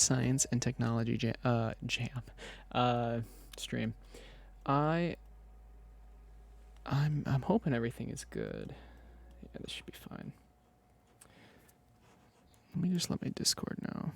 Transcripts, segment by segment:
science and technology stream. I I'm hoping everything is good. Yeah, this should be fine. Let me just let my Discord know.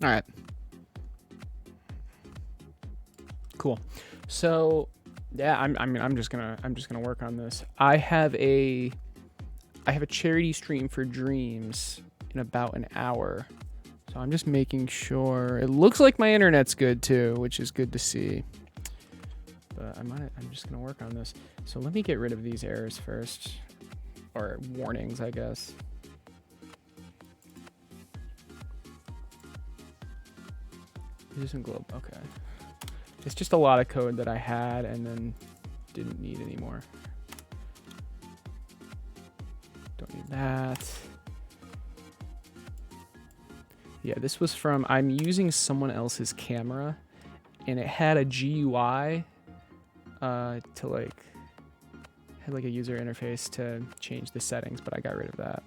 All right. Cool. So, yeah, I'm just gonna work on this. I have a charity stream for Dreams in about an hour. So I'm just making sure. It looks like my internet's good too, which is good to see. But I'm just gonna work on this. So let me get rid of these errors first, or warnings, I guess. Using globe. Okay. It's just a lot of code that I had and then didn't need anymore. Don't need that. Yeah, this was from, I'm using someone else's camera and it had a GUI to like, had like a user interface to change the settings, but I got rid of that.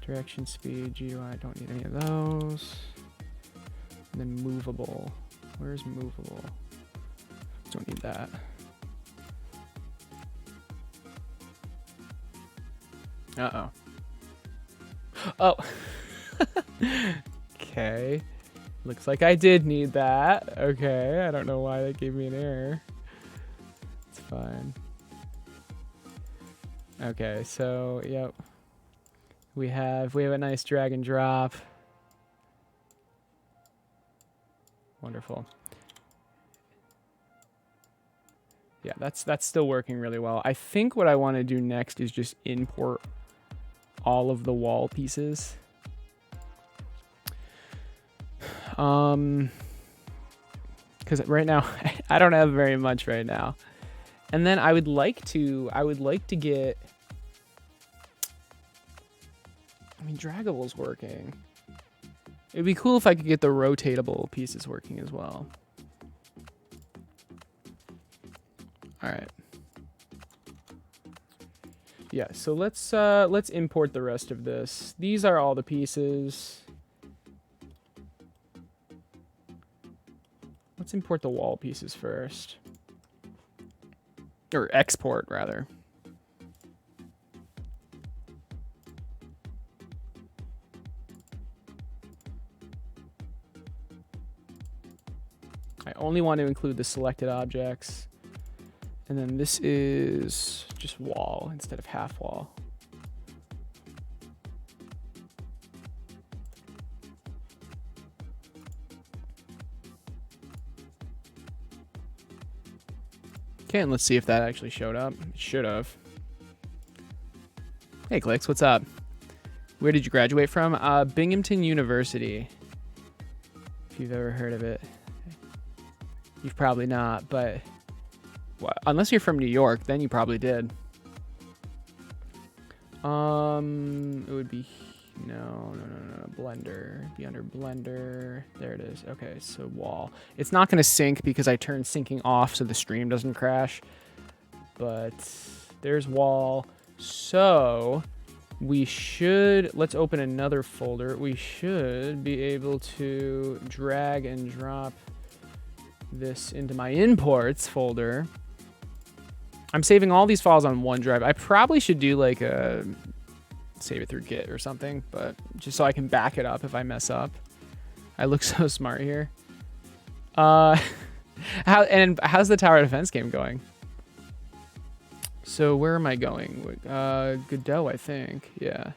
Direction, speed, GUI, don't need any of those. And then movable. Where's movable? Don't need that. Uh-oh. Oh. Okay. Looks like I did need that. Okay, I don't know why that gave me an error. It's fine. Okay, so, yep. We have a nice drag and drop. Wonderful. Yeah, that's still working really well. I think what I want to do next is just import all of the wall pieces. Because right now I don't have very much right now, and then I would like to get. I mean, Draggable's working. It'd be cool if I could get the rotatable pieces working as well. All right. Yeah, so let's import the rest of this. These are all the pieces. Let's import the wall pieces first. Or export, rather. I only want to include the selected objects. And then this is just wall instead of half wall. Okay, and let's see if that actually showed up. It should have. Hey, Clicks, what's up? Where did you graduate from? Binghamton University. If you've ever heard of it. You've probably not, but well, unless you're from New York, then you probably did. It would be no, Blender. It'd be under Blender. There it is. Okay, so wall. It's not gonna sync because I turned syncing off so the stream doesn't crash. But there's wall. So we should, let's open another folder. We should be able to drag and drop this into my imports folder. I'm saving all these files on OneDrive. I probably should do like a save it through Git or something, but just so I can back it up if I mess up. I look so smart here. How's the tower defense game going? So where am I going? Godot, I think. Yeah.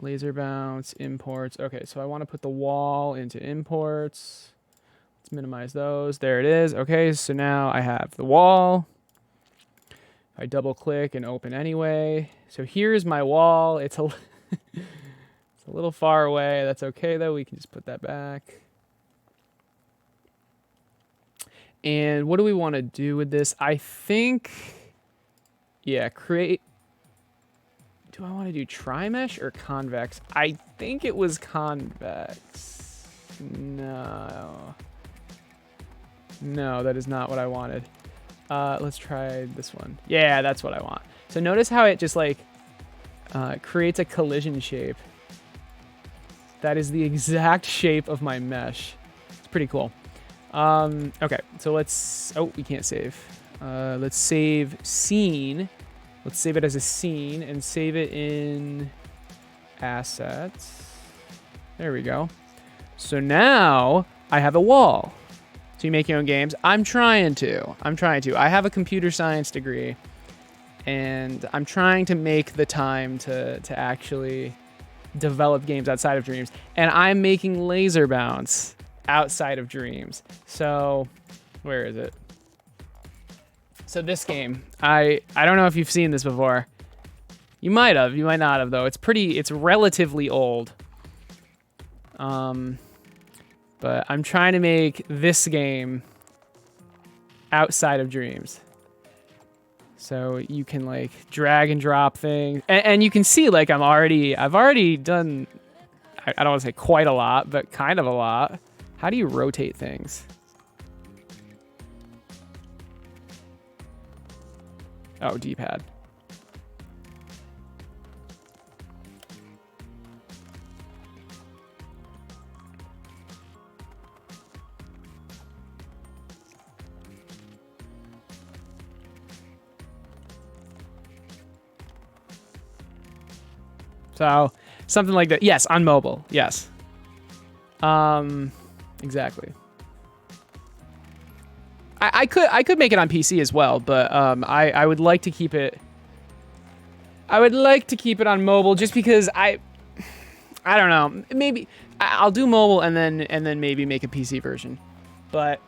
Laser bounce, imports. Okay, so I want to put the wall into imports. Let's minimize those. There it is. Okay, so now I have the wall. I double click and open anyway. So here's my wall. It's a it's a little far away. That's okay though. We can just put that back. And what do we want to do with this? I think, yeah, create. Do I want to do tri-mesh or convex? I think it was convex. No. No, that is not what I wanted. Let's try this one. Yeah, that's what I want. So notice how it just like creates a collision shape. That is the exact shape of my mesh. It's pretty cool. Okay, so let's, oh, we can't save. Let's save scene. Let's save it as a scene and save it in assets. There we go. So now I have a wall. So you make your own games. I'm trying to. I have a computer science degree and I'm trying to make the time to actually develop games outside of Dreams. And I'm making Laser Bounce outside of Dreams. So where is it? So this game, I don't know if you've seen this before. You might have, you might not have though. It's relatively old. But I'm trying to make this game outside of Dreams. So you can like drag and drop things. And you can see like I've already done, I don't want to say quite a lot, but kind of a lot. How do you rotate things? Oh, D-pad. So something like that. Yes, on mobile. Yes. Exactly. I could make it on PC as well, but I would like to keep it. I would like to keep it on mobile just because I don't know. Maybe I'll do mobile and then maybe make a PC version. But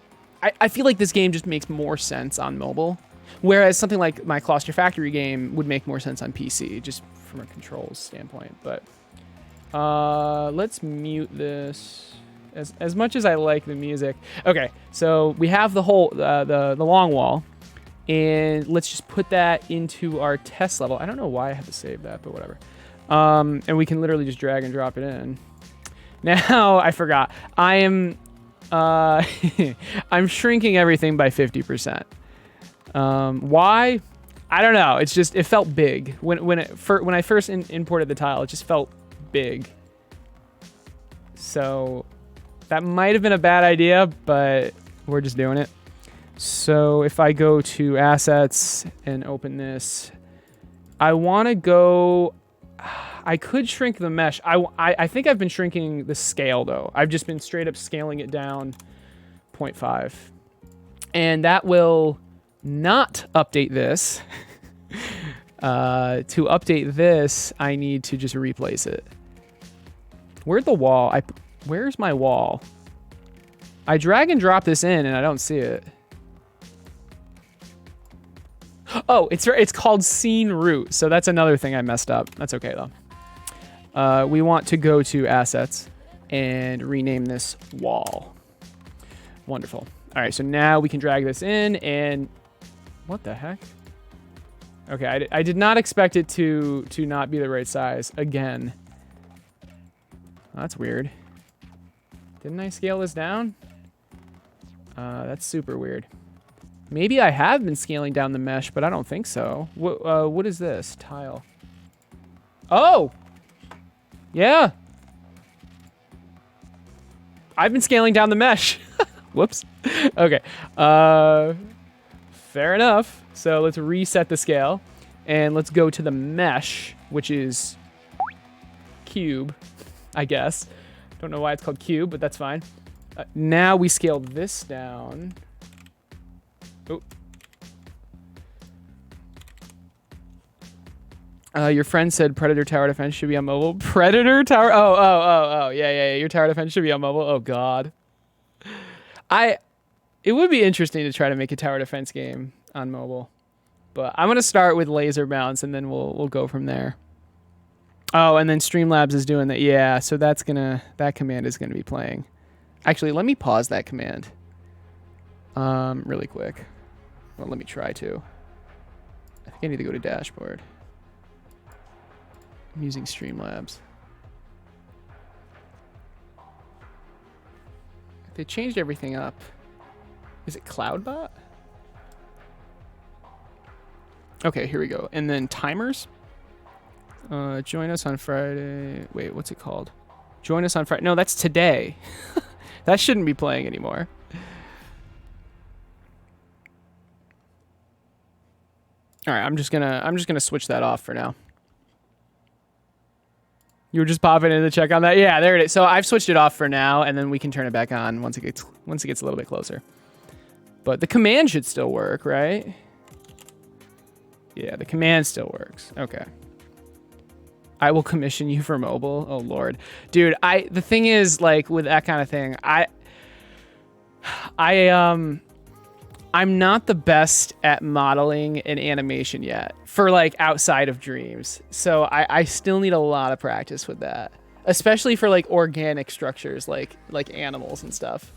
I feel like this game just makes more sense on mobile, whereas something like my Claustrofactory game would make more sense on PC, just from a controls standpoint. But let's mute this. As much as I like the music. Okay, so we have the whole the long wall, and let's just put that into our test level. I don't know why I have to save that, but whatever. And we can literally just drag and drop it in. Now I forgot. I am I'm shrinking everything by 50%. Why? I don't know. It's just it felt big when I first imported the tile. It just felt big. So that might have been a bad idea, but we're just doing it. So if I go to assets and open this, I want to go. I could shrink the mesh. I think I've been shrinking the scale though. I've just been straight up scaling it down 0.5, and that will not update this. To update this, I need to just replace it. Where'd the wall? Where's my wall? I drag and drop this in and I don't see it. Oh, it's called scene root. So that's another thing I messed up. That's okay though. We want to go to assets and rename this wall. Wonderful. All right, so now we can drag this in and what the heck? Okay, I did not expect it to not be the right size again. Oh, that's weird. Didn't I scale this down? That's super weird. Maybe I have been scaling down the mesh, but I don't think so. What is this? Tile. Oh! Yeah! I've been scaling down the mesh. Whoops. Okay. Fair enough. So let's reset the scale. And let's go to the mesh, which is cube, I guess. Don't know why it's called cube, but that's fine. Now we scale this down. Oh. Your friend said Predator Tower Defense should be on mobile. Predator Tower? Oh. Yeah. Your Tower Defense should be on mobile. Oh, God. It would be interesting to try to make a Tower Defense game on mobile. But I'm gonna start with laser bounce, and then we'll go from there. Oh, and then Streamlabs is doing that. Yeah, so that command is gonna be playing. Actually, let me pause that command. Really quick. Well, let me try to. I think I need to go to dashboard. I'm using Streamlabs. They changed everything up. Is it CloudBot? Okay, here we go. And then timers. Join us on Friday. Wait, what's it called? Join us on Friday. No, that's today. That shouldn't be playing anymore. All right, I'm just gonna switch that off for now. You were just popping in to check on that. Yeah, there it is. So I've switched it off for now, and then we can turn it back on once it gets a little bit closer. But the command should still work, right? Yeah, the command still works. Okay. I will commission you for mobile. Oh Lord, dude. The thing is, like, with that kind of thing, I'm not the best at modeling an animation yet for like outside of Dreams. So I still need a lot of practice with that, especially for like organic structures, like animals and stuff.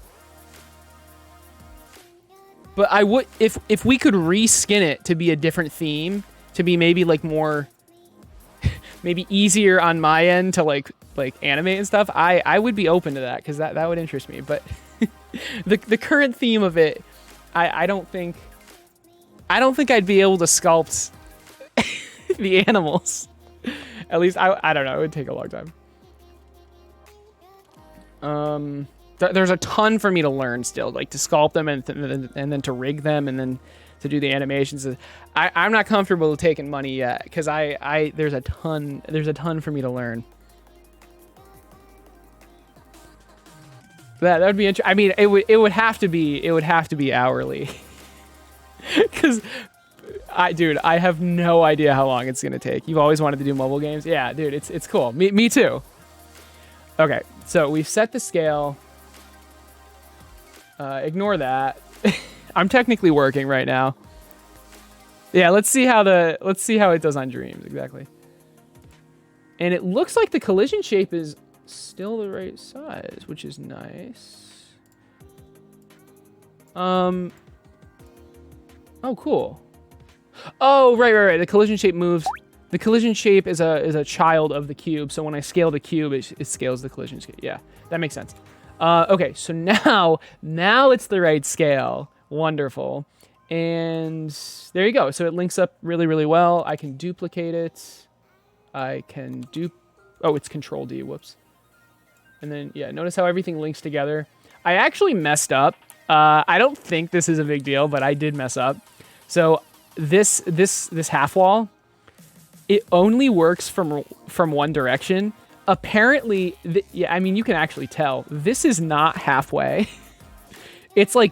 But I would, if we could reskin it to be a different theme, to be maybe like more, maybe easier on my end to like animate and stuff, I would be open to that, because that would interest me. But the current theme of it, I don't think I'd be able to sculpt the animals. At least I don't know. It would take a long time. There's a ton for me to learn still, like to sculpt them and then to rig them and then to do the animations. I'm not comfortable taking money yet, because there's a ton for me to learn. That would be interesting. I mean, it would have to be hourly, because I have no idea how long it's gonna take. You've always wanted to do mobile games, yeah, dude. It's cool. Me too. Okay, so we've set the scale. Ignore that. I'm technically working right now. Yeah, let's see how it does on Dreams exactly. And it looks like the collision shape is still the right size, which is nice. Oh, cool. Oh, right. The collision shape moves. The collision shape is a child of the cube, so when I scale the cube, it scales the collision shape. Yeah, that makes sense. Okay, so now it's the right scale. Wonderful. And there you go. So it links up really, really well. I can duplicate it. I can oh, it's Control D. Whoops. And then, yeah, notice how everything links together. I actually messed up. I don't think this is a big deal, but I did mess up. So this half wall, it only works from one direction. Apparently, yeah, I mean, you can actually tell this is not halfway. It's like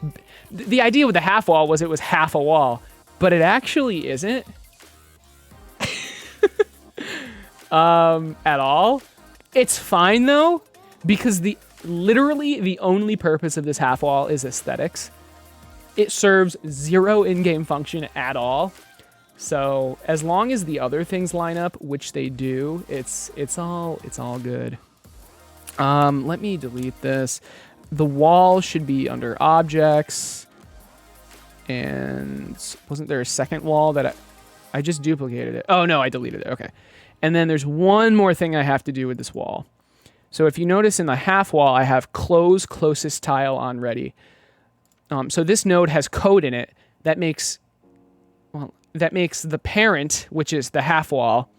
the idea with the half wall was it was half a wall, but it actually isn't at all. It's fine though, because literally the only purpose of this half wall is aesthetics. It serves zero in-game function at all. So as long as the other things line up, which they do, it's all good. Let me delete this. The wall should be under objects. And wasn't there a second wall that I just duplicated it? Oh no, I deleted it. Okay. And then there's one more thing I have to do with this wall. So if you notice in the half wall, I have close closest tile on ready. So this node has code in it that makes the parent, which is the half wall,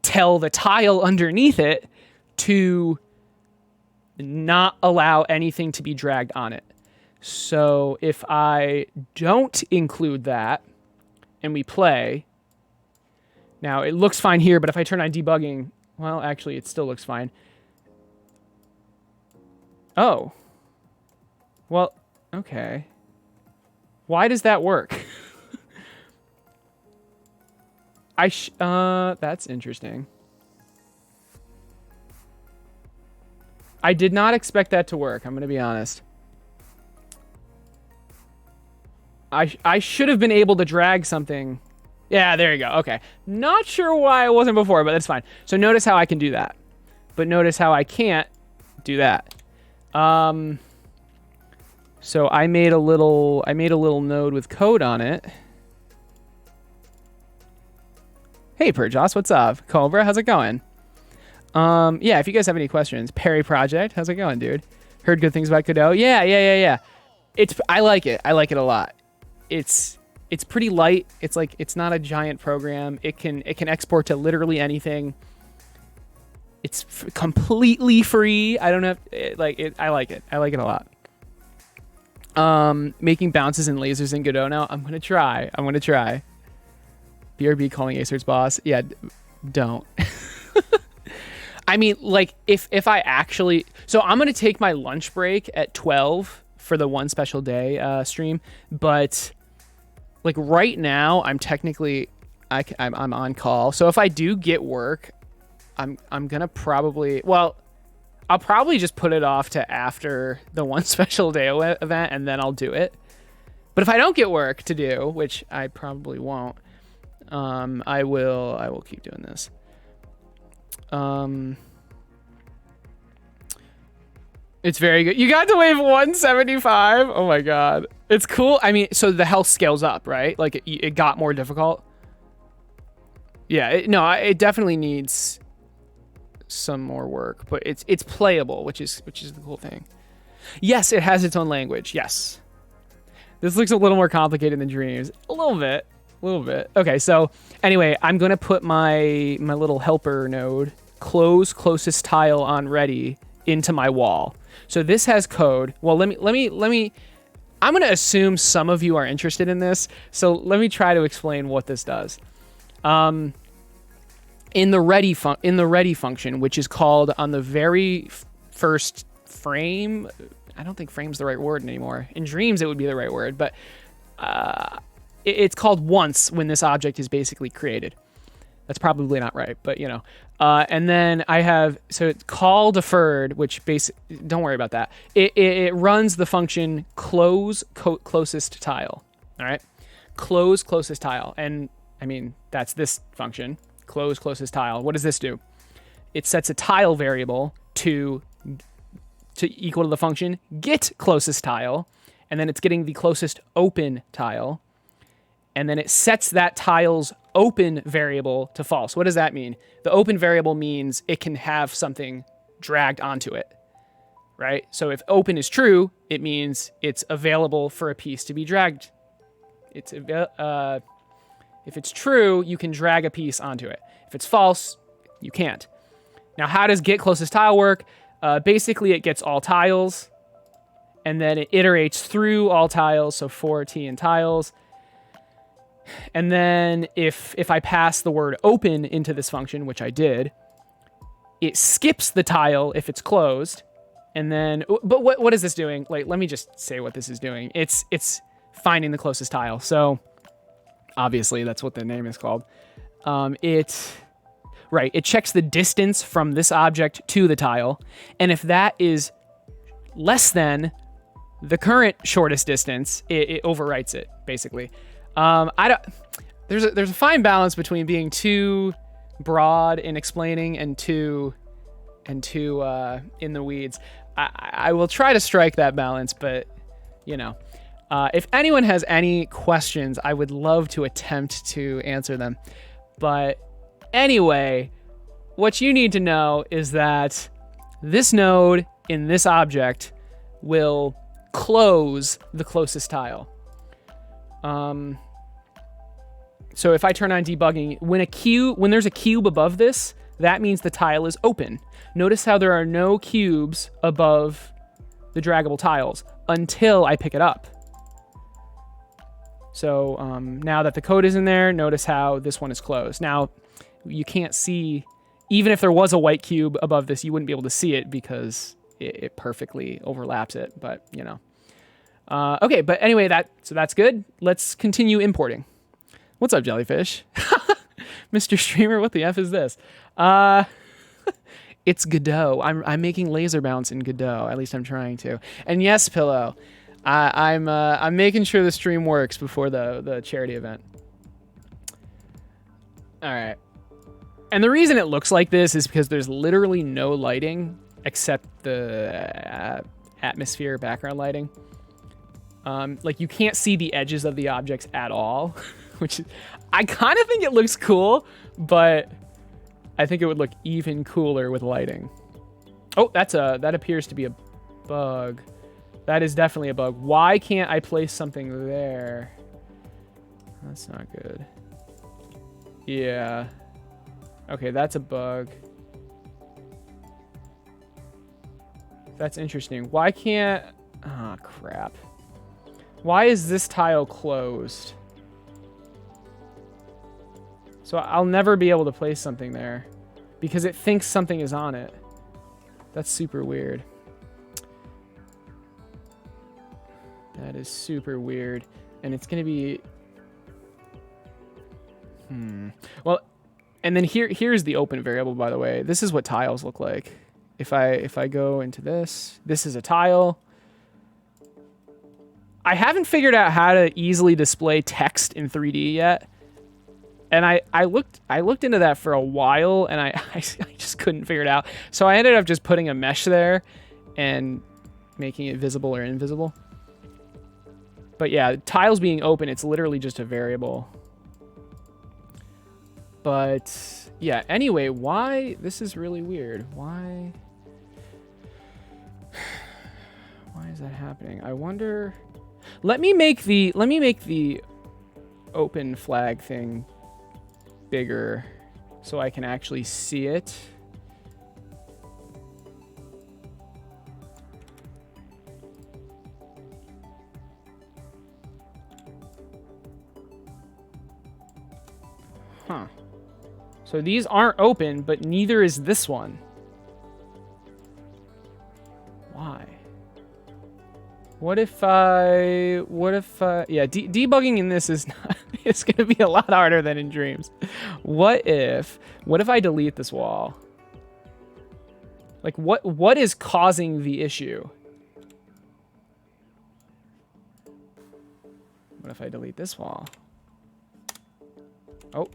tell the tile underneath it to not allow anything to be dragged on it. So if I don't include that and we play, now it looks fine here, but if I turn on debugging, well, actually it still looks fine. Oh. Well, okay. Why does that work? That's interesting. I did not expect that to work, I'm going to be honest. I should have been able to drag something Yeah, there you go. Okay. Not sure why it wasn't before, but that's fine. So notice how I can do that. But notice how I can't do that. So I made a little node with code on it. Hey Perjos, what's up? Cobra, how's it going? Yeah, if you guys have any questions, Perry Project, how's it going, dude? Heard good things about Godot. Yeah. I like it. I like it a lot. It's pretty light. It's not a giant program. It can export to literally anything. It's completely free. I don't know I like it. I like it a lot. Making bounces and lasers in Godot now. I'm gonna try. BRB calling Acer's boss. Yeah, don't. I mean, like, if I actually... So I'm going to take my lunch break at 12 for the one special day stream. But, like, right now, I'm technically... I'm on call. So if I do get work, I'm going to probably... Well, I'll probably just put it off to after the one special day event, and then I'll do it. But if I don't get work to do, which I probably won't, I will keep doing this. It's very good. You got to wave 175. Oh my god, it's cool. I mean, so the health scales up, right? Like it got more difficult. Yeah, it definitely needs some more work, but it's playable, which is the cool thing. Yes, it has its own language. Yes, this looks a little more complicated than Dreams. A little bit. Okay, so anyway, I'm gonna put my little helper node, close closest tile on ready, into my wall. So this has code. Well, let me. I'm gonna assume some of you are interested in this, so let me try to explain what this does. In the ready function, which is called on the very first frame. I don't think frame's the right word anymore. In Dreams, it would be the right word, but it's called once when this object is basically created. That's probably not right, but you know. And then I have, so it's call deferred, which don't worry about that. It runs the function close closest tile. All right, close closest tile, and I mean that's this function, close closest tile. What does this do? It sets a tile variable to equal to the function get closest tile, and then it's getting the closest open tile. And then it sets that tile's open variable to false. What does that mean? The open variable means it can have something dragged onto it, right? So if open is true, it means it's available for a piece to be dragged. If it's true, you can drag a piece onto it. If it's false, you can't. Now, how does get closest tile work? Basically, it gets all tiles, and then it iterates through all tiles, so for t and tiles. And then if I pass the word open into this function, which I did, it skips the tile if it's closed. And then, but what is this doing? Like, let me just say what this is doing. It's finding the closest tile. So obviously that's what the name is called. It checks the distance from this object to the tile. And if that is less than the current shortest distance, it overwrites it, basically. There's a fine balance between being too broad in explaining and too in the weeds. I will try to strike that balance, but you know, if anyone has any questions, I would love to attempt to answer them. But anyway, what you need to know is that this node in this object will close the closest tile. So if I turn on debugging, when there's a cube above this, that means the tile is open. Notice how there are no cubes above the draggable tiles until I pick it up. So now that the code is in there, notice how this one is closed. Now, you can't see, even if there was a white cube above this, you wouldn't be able to see it because it perfectly overlaps it, but you know. Okay, but anyway, that's good. Let's continue importing. What's up, Jellyfish? Mr. Streamer, what the F is this? It's Godot. I'm making laser bounce in Godot. At least I'm trying to. And yes, Pillow, I'm making sure the stream works before the charity event. All right. And the reason it looks like this is because there's literally no lighting except the atmosphere background lighting. Like you can't see the edges of the objects at all, which is, I kind of think it looks cool, but I think it would look even cooler with lighting. Oh, that appears to be a bug. That is definitely a bug. Why can't I place something there? That's not good. Yeah. Okay, that's a bug. That's interesting. Why can't... Ah, crap. Why is this tile closed? So I'll never be able to place something there because it thinks something is on it. That's super weird. That is super weird. And it's going to be... Well, and then here's the open variable, by the way. This is what tiles look like. If I go into this is a tile. I haven't figured out how to easily display text in 3D yet. And I looked into that for a while, and I just couldn't figure it out. So I ended up just putting a mesh there and making it visible or invisible. But yeah, tiles being open, it's literally just a variable. But yeah, anyway, why? This is really weird. Why is that happening? I wonder. Let me make the open flag thing bigger so I can actually see it. Huh. So these aren't open, but neither is this one. Why? What if yeah, debugging in this is not, it's going to be a lot harder than in Dreams. What if I delete this wall? Like what is causing the issue? What if I delete this wall? Oh.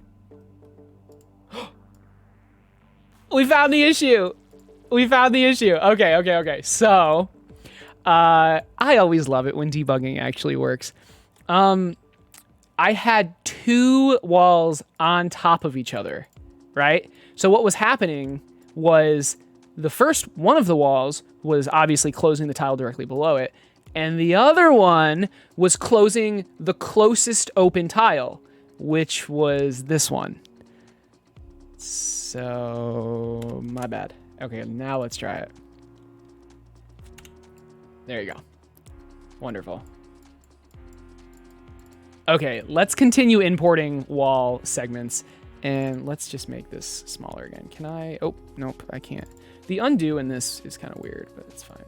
We found the issue. Okay. So, I always love it when debugging actually works. I had two walls on top of each other, right? So what was happening was the first one of the walls was obviously closing the tile directly below it, and the other one was closing the closest open tile, which was this one. So, my bad. Okay, now let's try it. There you go. Wonderful. Okay, let's continue importing wall segments, and let's just make this smaller again. Can I? Oh, nope, I can't. The undo in this is kind of weird, but it's fine.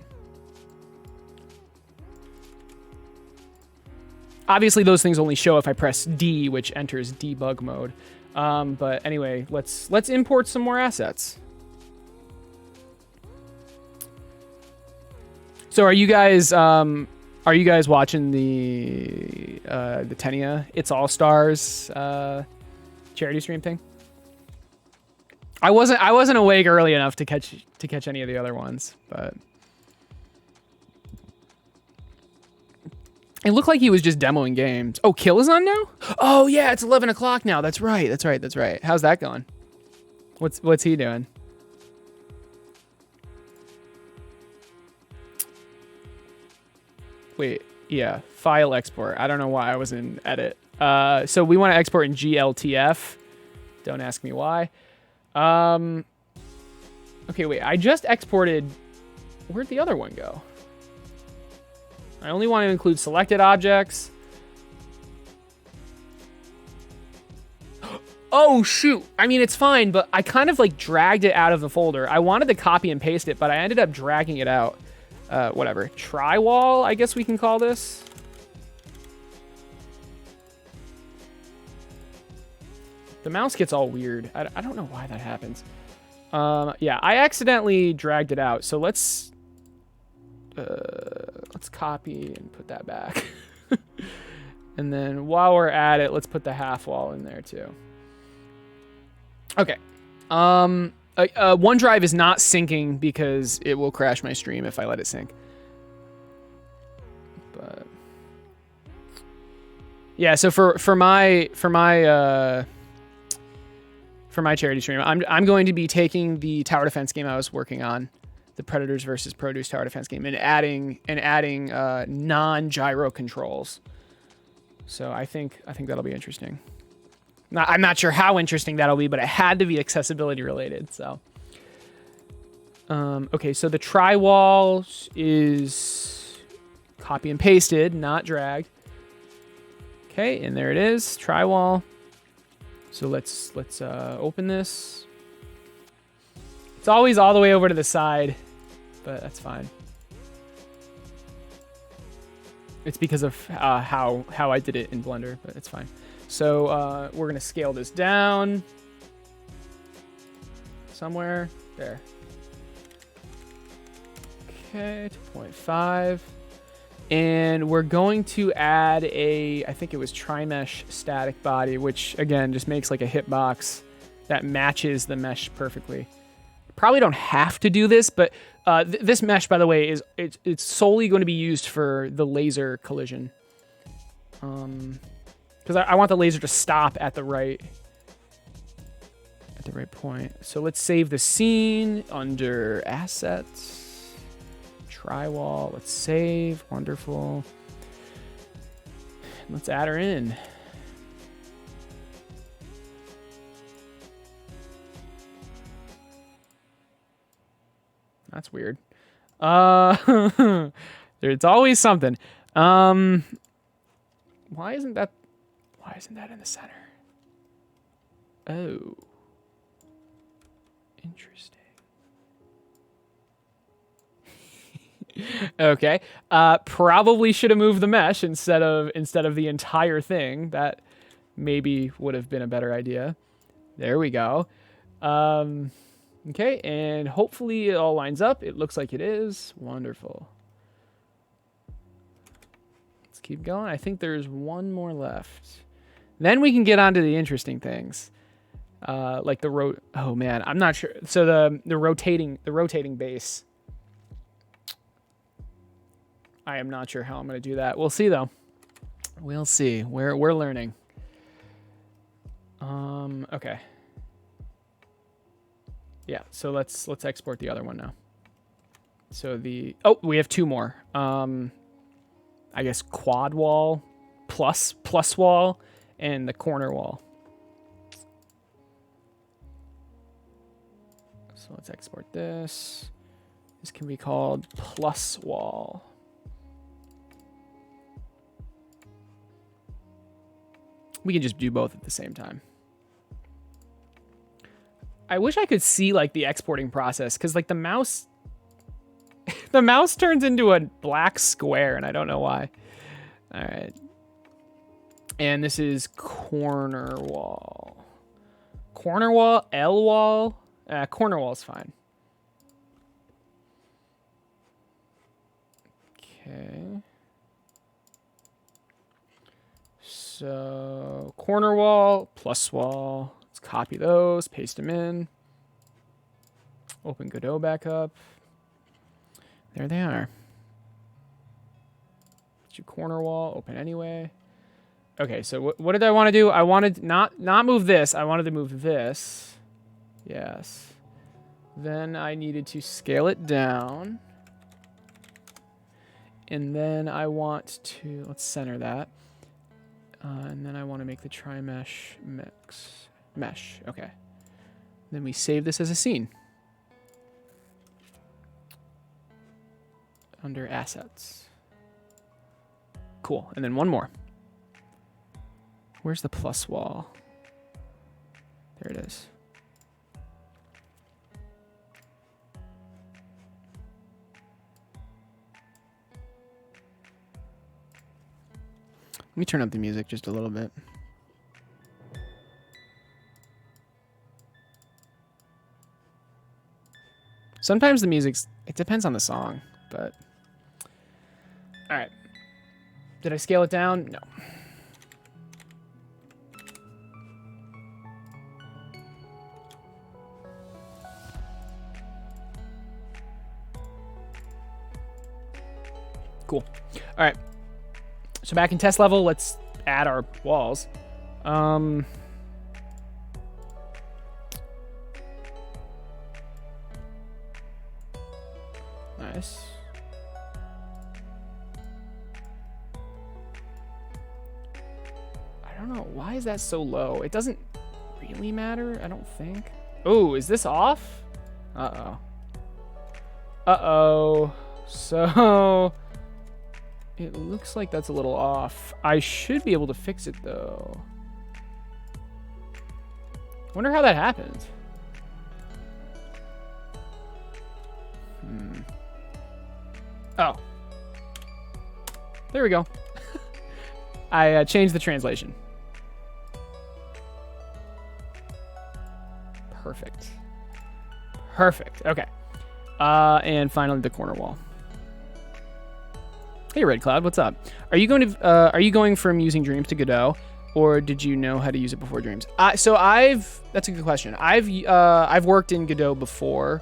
Obviously, those things only show if I press D, which enters debug mode. But anyway, let's import some more assets. So are you guys watching the Tenia It's All Stars charity stream thing? I wasn't awake early enough to catch any of the other ones, but it looked like he was just demoing games. Oh, Kill is on now? Oh yeah, it's 11 o'clock now. That's right. How's that going? What's he doing? Wait, yeah, file export. I don't know why I was in edit. So we want to export in GLTF. Don't ask me why. Okay, wait, I just exported. Where'd the other one go? I only want to include selected objects. Oh, shoot. I mean, it's fine, but I kind of like dragged it out of the folder. I wanted to copy and paste it, but I ended up dragging it out. Whatever. Try wall, I guess we can call this. The mouse gets all weird. I don't know why that happens. Yeah, I accidentally dragged it out. So let's copy and put that back. And then while we're at it, let's put the half wall in there too. Okay. OneDrive is not syncing because it will crash my stream if I let it sync. But yeah, so for my charity stream, I'm going to be taking the tower defense game I was working on, the Predators versus Produce tower defense game, and adding non-gyro controls. So I think that'll be interesting. I'm not sure how interesting that'll be, but it had to be accessibility related. So okay, so the tri-wall is copy and pasted, not dragged. Okay, and there it is, tri-wall. So let's open this. It's always all the way over to the side, but that's fine. It's because of how I did it in Blender, but it's fine. So we're gonna scale this down somewhere there. Okay, 2.5. And we're going to add I think it was tri-mesh static body, which again just makes like a hitbox that matches the mesh perfectly. Probably don't have to do this, but this mesh, by the way, it's solely going to be used for the laser collision. Because I want the laser to stop at the right point. So let's save the scene under assets. Tri-wall, let's save, wonderful. Let's add her in. That's weird. It's always something. Why isn't that in the center? Oh. Interesting. Okay. Probably should have moved the mesh instead of the entire thing. That maybe would have been a better idea. There we go. Okay, and hopefully it all lines up. It looks like it is. Wonderful. Let's keep going. I think there's one more left. Then we can get on to the interesting things. Like the oh man, I'm not sure. So the rotating base. I am not sure how I'm going to do that. We'll see though. We'll see. We're learning. Okay. Yeah, so let's export the other one now. So we have two more. I guess quad wall plus wall and the corner wall. So let's export this. This can be called plus wall. We can just do both at the same time. I wish I could see like the exporting process, because like the mouse turns into a black square and I don't know why. All right. And this is corner wall. Corner wall, L wall. Corner wall is fine. Okay. So corner wall, plus wall. Let's copy those, paste them in. Open Godot back up. There they are. Let's do corner wall, open anyway. Okay, so what did I want to do? I wanted not move this. I wanted to move this. Yes. Then I needed to scale it down. And then I want to, let's center that. And then I want to make the tri-mesh mesh. Okay. Then we save this as a scene. Under assets. Cool. And then one more. Where's the plus wall? There it is. Let me turn up the music just a little bit. Sometimes the it depends on the song, but... All right. Did I scale it down? No. Cool. All right. So back in test level, let's add our walls. Nice. I don't know. Why is that so low? It doesn't really matter, I don't think. Oh, is this off? Uh-oh. Uh-oh. So it looks like that's a little off. I should be able to fix it, though. I wonder how that happened. Oh. There we go. I changed the translation. Perfect. Perfect. Okay. And finally, the corner wall. Hey, Red Cloud, what's up? Are you going from using Dreams to Godot, or did you know how to use it before Dreams? That's a good question. I've worked in Godot before,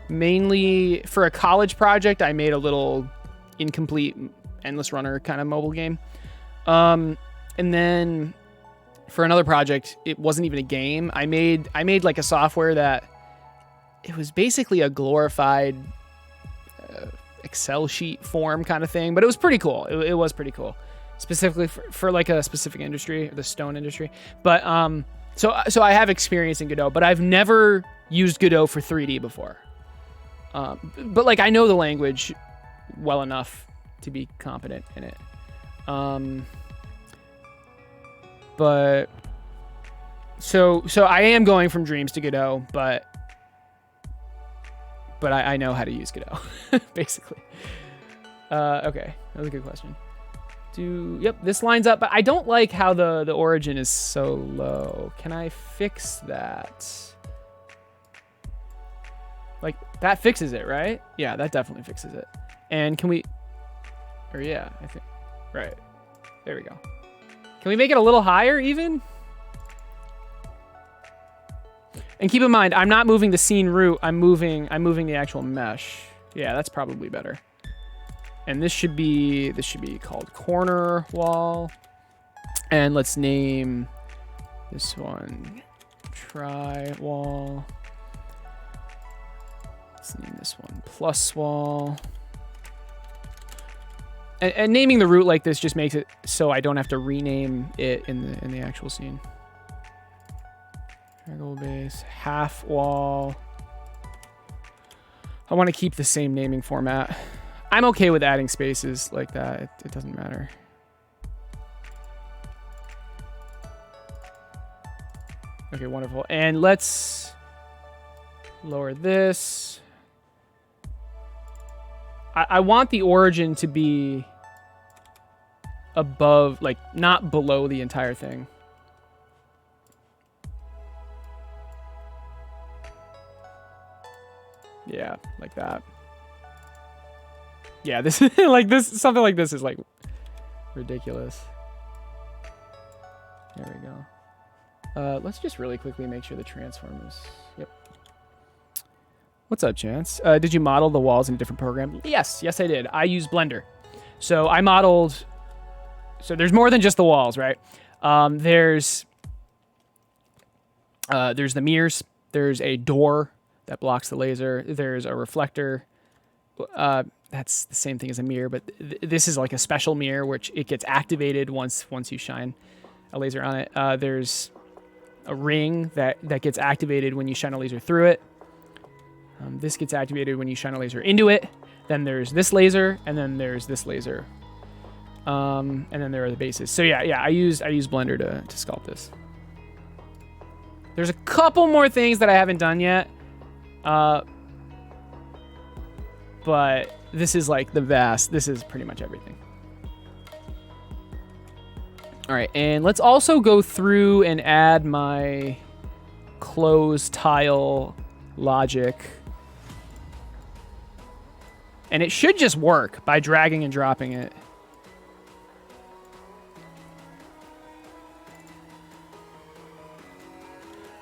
mainly for a college project. I made a little incomplete endless runner kind of mobile game. And then for another project, it wasn't even a game. I made like a software that it was basically a glorified Excel sheet form kind of thing, but it was pretty cool. It was pretty cool, specifically for like a specific industry, the stone industry. But so I have experience in Godot, but I've never used Godot for 3D before. But like I know the language well enough to be competent in it. But so I am going from Dreams to Godot, but I know how to use Godot, basically. Okay, that was a good question. Yep, this lines up, but I don't like how the origin is so low. Can I fix that? Like, that fixes it, right? Yeah, that definitely fixes it. And can we... Or yeah, I think... Right. There we go. Can we make it a little higher, even? And keep in mind, I'm not moving the scene root. I'm moving the actual mesh. Yeah, that's probably better. And this should be called corner wall. And let's name this one try wall. Let's name this one plus wall. And naming the root like this just makes it so I don't have to rename it in the actual scene. Triangle base, half wall. I want to keep the same naming format. I'm okay with adding spaces like that. It doesn't matter. Okay, wonderful. And let's lower this. I want the origin to be above, like not below the entire thing. Yeah, like that. Yeah, this is like this. Something like this is like ridiculous. There we go. Let's just really quickly make sure the transform is. Yep. What's up, Chance? Did you model the walls in a different program? Yes, I did. I use Blender. So I modeled. So there's more than just the walls, right? There's the mirrors. There's a door that blocks the laser. There's a reflector. That's the same thing as a mirror, but this is like a special mirror, which it gets activated once you shine a laser on it. There's a ring that gets activated when you shine a laser through it. This gets activated when you shine a laser into it. Then there's this laser, and then there's this laser. And then there are the bases. So yeah, I use Blender to sculpt this. There's a couple more things that I haven't done yet. But this is like this is pretty much everything. All right, and let's also go through and add my close tile logic. And it should just work by dragging and dropping it.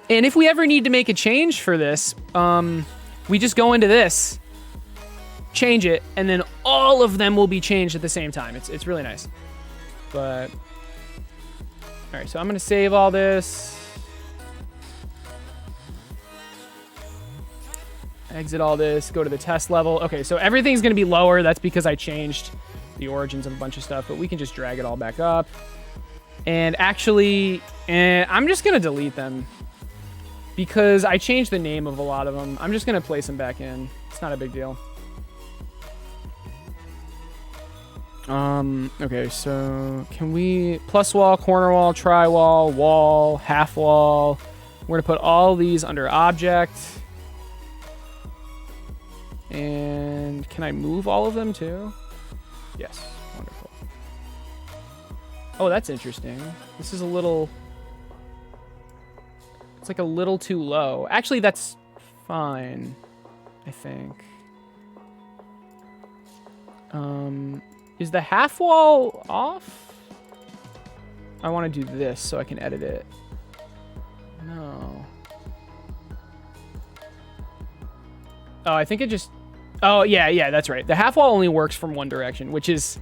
And if we ever need to make a change for this, we just go into this, change it, and then all of them will be changed at the same time. It's really nice. But, all right, so I'm going to save all this. Exit all this, go to the test level. Okay, so everything's going to be lower. That's because I changed the origins of a bunch of stuff, but we can just drag it all back up. And actually, I'm just going to delete them because I changed the name of a lot of them. I'm just going to place them back in. It's not a big deal. Okay, so can we plus wall, corner wall, tri wall, wall, half wall. We're going to put all these under object. And can I move all of them too? Yes, wonderful. Oh, that's interesting. This is a little... It's like a little too low. Actually, that's fine, I think. Is the half wall off? I want to do this so I can edit it. No. Oh, I think it just... Oh, yeah, that's right. The half wall only works from one direction, which is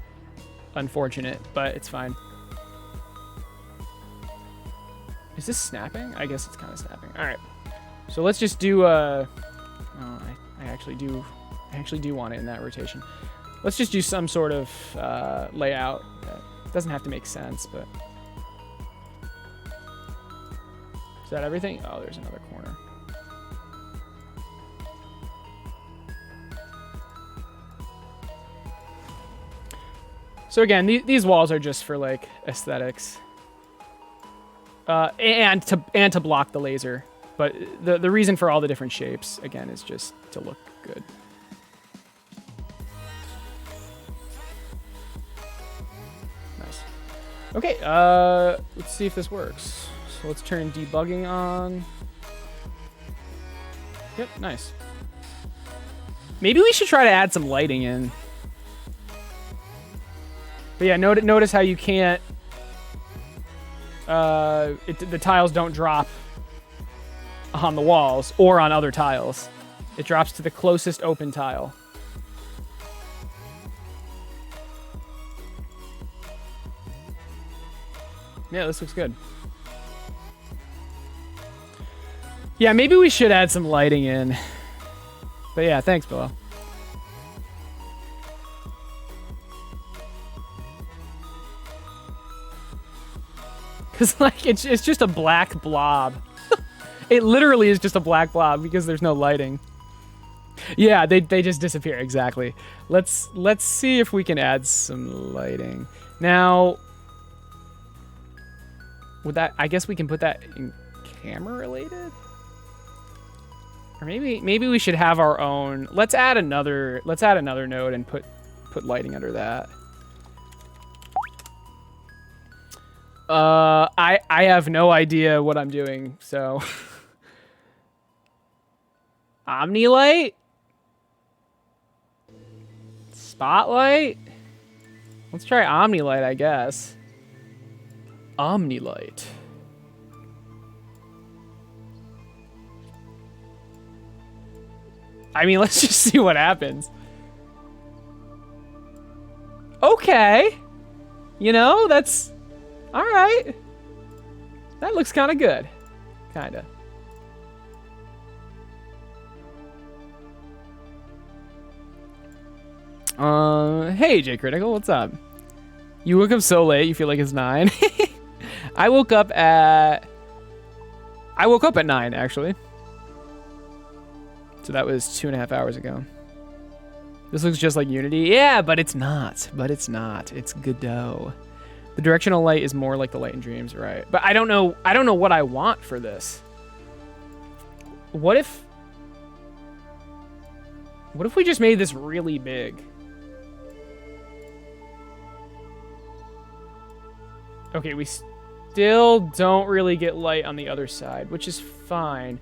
unfortunate, but it's fine. Is this snapping? I guess it's kind of snapping. All right. So let's just do I actually do want it in that rotation. Let's just do some sort of layout that doesn't have to make sense, but... Is that everything? Oh, there's another corner. So again, these walls are just for like aesthetics, and to block the laser. But the reason for all the different shapes again is just to look good. Nice. Okay, let's see if this works. So let's turn debugging on. Yep, nice. Maybe we should try to add some lighting in. But yeah, notice how you can't... the tiles don't drop on the walls or on other tiles. It drops to the closest open tile. Yeah, this looks good. Yeah, maybe we should add some lighting in. But yeah, thanks, Billo. Because, like, it's just a black blob. It literally is just a black blob because there's no lighting. Yeah, they just disappear, exactly. Let's see if we can add some lighting. Now, would that... I guess we can put that in camera-related? Or maybe we should have our own... Let's add another node and put lighting under that. I have no idea what I'm doing, so... Omnilight? Spotlight? Let's try Omnilight, I guess. Omnilight. I mean, let's just see what happens. Okay. You know, that's... All right. That looks kind of good. Kind of. Hey, J Critical, what's up? You woke up so late, you feel like it's 9. I woke up at 9, actually. So that was 2.5 hours ago. This looks just like Unity. Yeah, but it's not. It's Godot. The directional light is more like the light in Dreams, right? But I don't know what I want for this. What if we just made this really big? Okay, we still don't really get light on the other side, which is fine.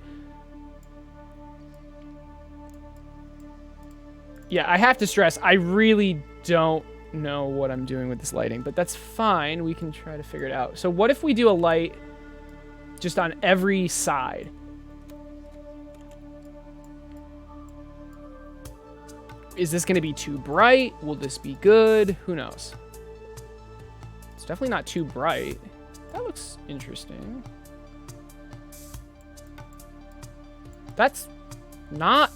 Yeah, I have to stress, I really don't know what I'm doing with this lighting, but that's fine. We can try to figure it out. So what if we do a light just on every side? Is this going to be too bright? Will this be good? Who knows? It's definitely not too bright. That looks interesting. That's not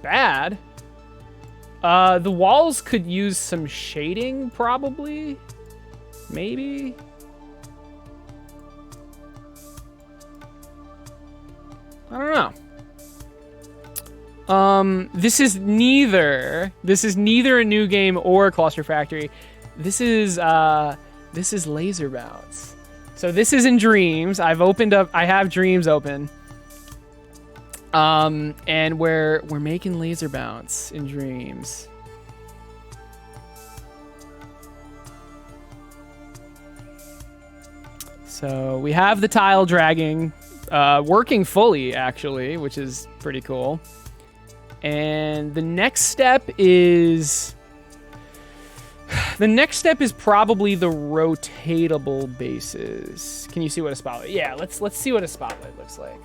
bad. The walls could use some shading, probably. Maybe. I don't know. This is neither a new game or a Cluster Factory. This is Laser Bounce. So this is in Dreams. I have Dreams open. And we're making Laser Bounce in Dreams. So we have the tile dragging, working fully actually, which is pretty cool. And the next step is probably the rotatable bases. Can you see what a spotlight? Yeah, let's see what a spotlight looks like.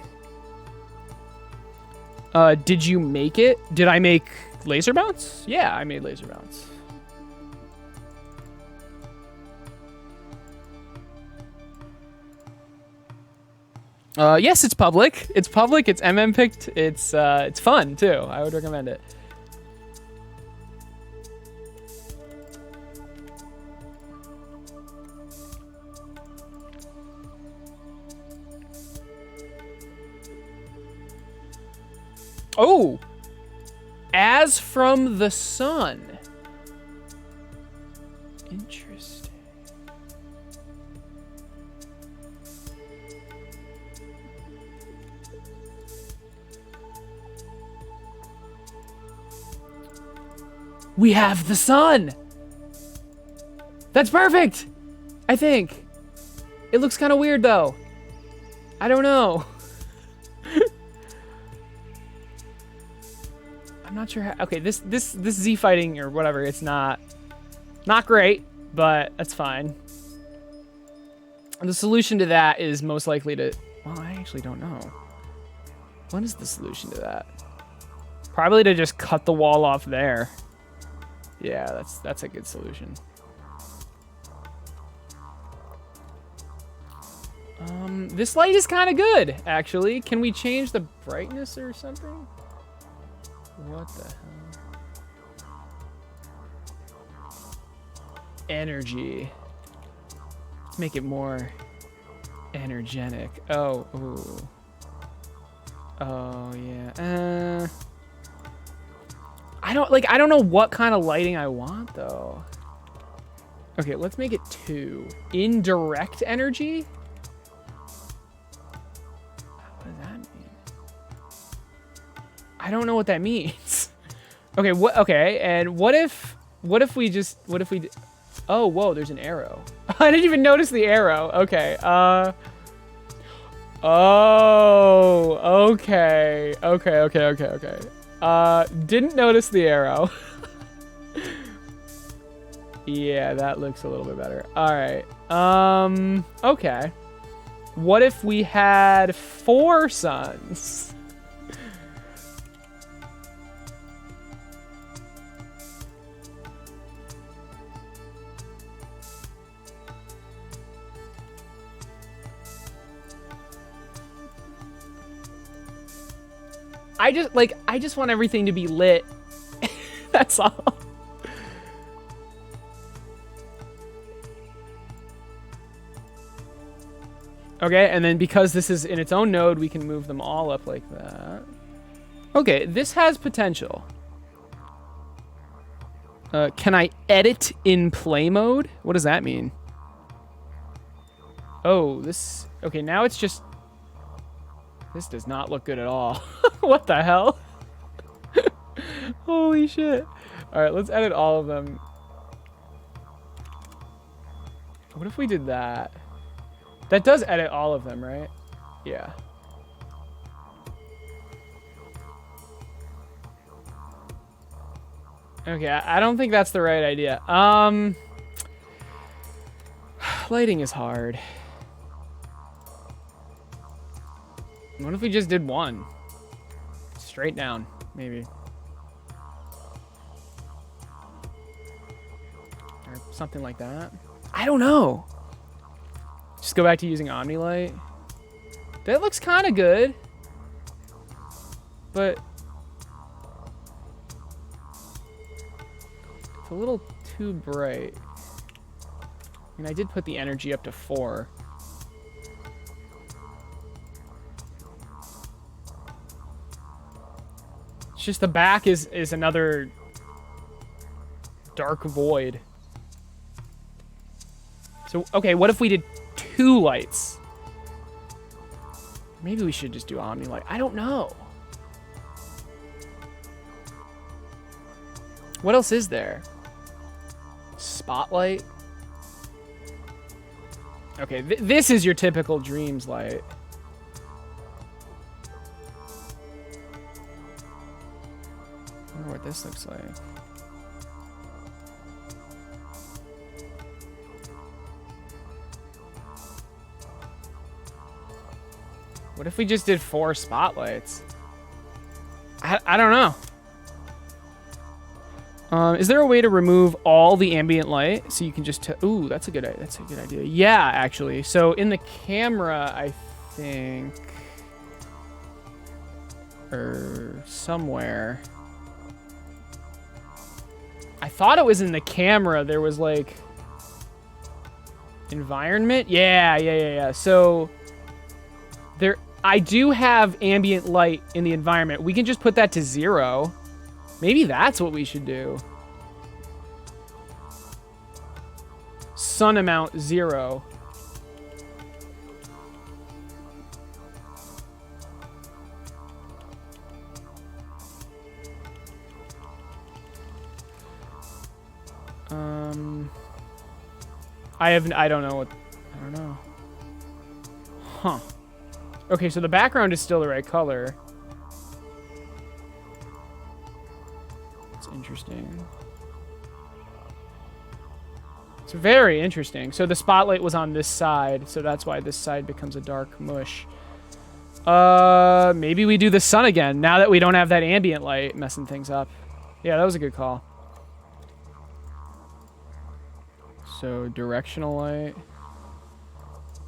Did you make it? Did I make Laser Bounce? Yeah, I made Laser Bounce. Yes, it's public. It's public. It's MM picked. It's fun too. I would recommend it. Oh, as from the sun. Interesting. We have the sun. That's perfect. I think. It looks kind of weird though. I don't know. I'm not sure how, okay, this Z fighting or whatever, it's not great, but that's fine. The solution to that is most likely to, well, I actually don't know. What is the solution to that? Probably to just cut the wall off there. Yeah, that's a good solution. This light is kind of good, actually. Can we change the brightness or something? What the hell? Energy. Let's make it more energetic. Oh, ooh. Oh, yeah. I don't know what kind of lighting I want, though. Okay, let's make it 2. Indirect energy? What does that mean? I don't know what that means. Okay, okay, and what if we oh, whoa, there's an arrow. I didn't even notice the arrow. Okay. Oh, okay. Okay. Didn't notice the arrow. Yeah, that looks a little bit better. All right. Okay. What if we had 4 suns? I just want everything to be lit. That's all. Okay, and then because this is in its own node, we can move them all up like that. Okay, this has potential. Can I edit in play mode? What does that mean? Oh, this... Okay, now it's just... This does not look good at all. What the hell? Holy shit. All right, let's edit all of them. What if we did that? That does edit all of them, right? Yeah. Okay, I don't think that's the right idea. Lighting is hard. What if we just did 1? Straight down, maybe. Or something like that. I don't know. Just go back to using Omnilight. That looks kind of good. But it's a little too bright. I mean, I did put the energy up to 4. It's just the back is another dark void. So, okay, what if we did 2 lights? Maybe we should just do Omnilight. I don't know. What else is there? Spotlight? Okay, this is your typical Dreams light. I wonder what this looks like. What if we just did 4 spotlights? I don't know. Is there a way to remove all the ambient light so you can just ooh, that's a good idea. Yeah, actually. So in the camera, I think, or somewhere, I thought it was in the camera. There was like environment. Yeah. So there, I do have ambient light in the environment. We can just put that to 0. Maybe that's what we should do. Sun amount 0. I don't know. Huh. Okay, so the background is still the right color. Interesting. It's very interesting. So the spotlight was on this side, so that's why this side becomes a dark mush. Maybe we do the sun again, now that we don't have that ambient light messing things up. Yeah, that was a good call. So directional light,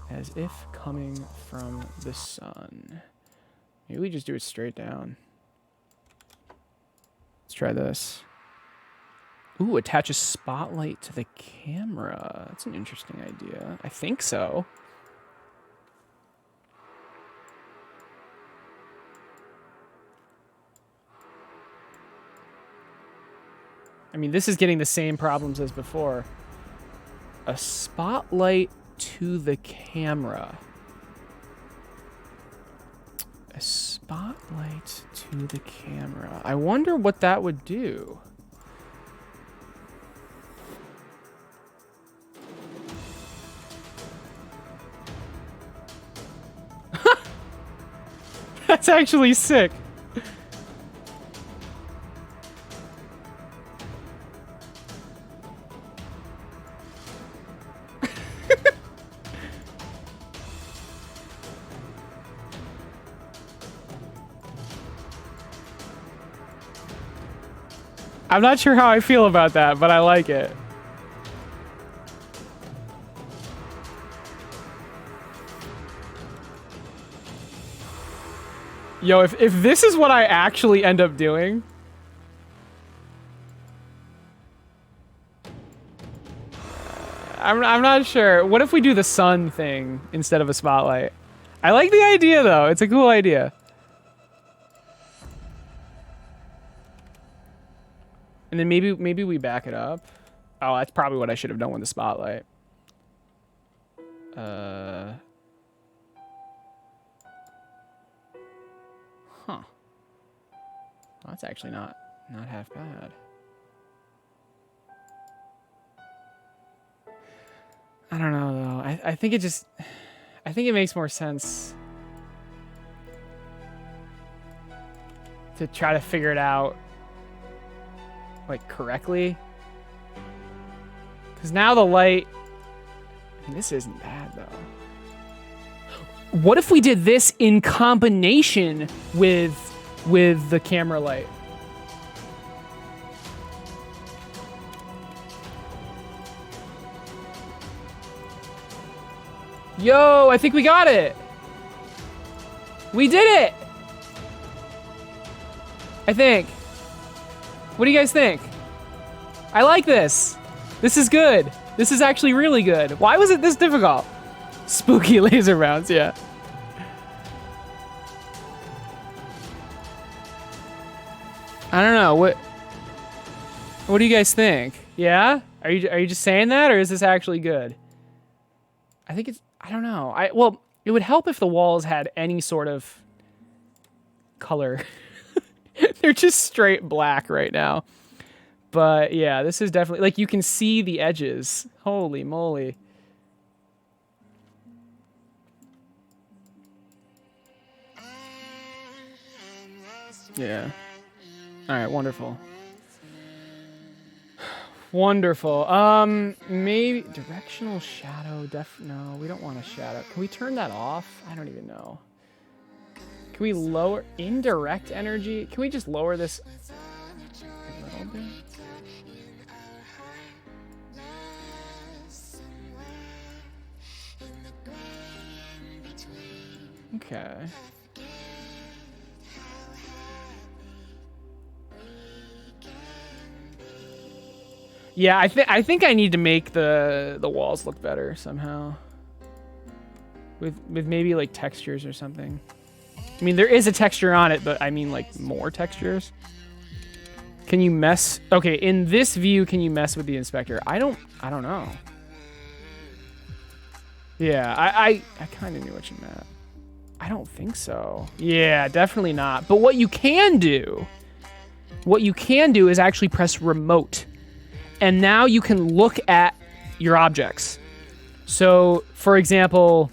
as if coming from the sun. Maybe we just do it straight down. Let's try this. Ooh, attach a spotlight to the camera. That's an interesting idea. I think so. I mean, this is getting the same problems as before. A spotlight to the camera. A spotlight to the camera. I wonder what that would do. That's actually sick. I'm not sure how I feel about that, but I like it. Yo, if this is what I actually end up doing... I'm not sure. What if we do the sun thing instead of a spotlight? I like the idea, though. It's a cool idea. And then maybe we back it up. Oh, that's probably what I should have done with the spotlight. Huh. Well, that's actually not half bad. I don't know though. I think it makes more sense to try to figure it out like correctly, because now the light, I mean, this isn't bad though. What if we did this in combination with the camera light? Yo, I think we got it. We did it. I think. What do you guys think? I like this. This is good. This is actually really good. Why was it this difficult? Spooky laser rounds, yeah. I don't know. What do you guys think? Yeah? Are you just saying that, or is this actually good? I think it's, I don't know. Well, it would help if the walls had any sort of color. They're just straight black right now. But yeah, this is definitely, like, you can see the edges. Holy moly. Yeah. All right, wonderful. Wonderful. Maybe directional shadow. No, we don't want a shadow. Can we turn that off? I don't even know. Can we lower indirect energy? Can we just lower this a little bit? Okay. Yeah, I think I need to make the walls look better somehow. With maybe like textures or something. I mean, there is a texture on it, but I mean like more textures. Can you mess? Okay, in this view, can you mess with the inspector? I don't know. Yeah, I kind of knew what you meant. I don't think so. Yeah, definitely not. But what you can do is actually press remote. And now you can look at your objects. So, for example,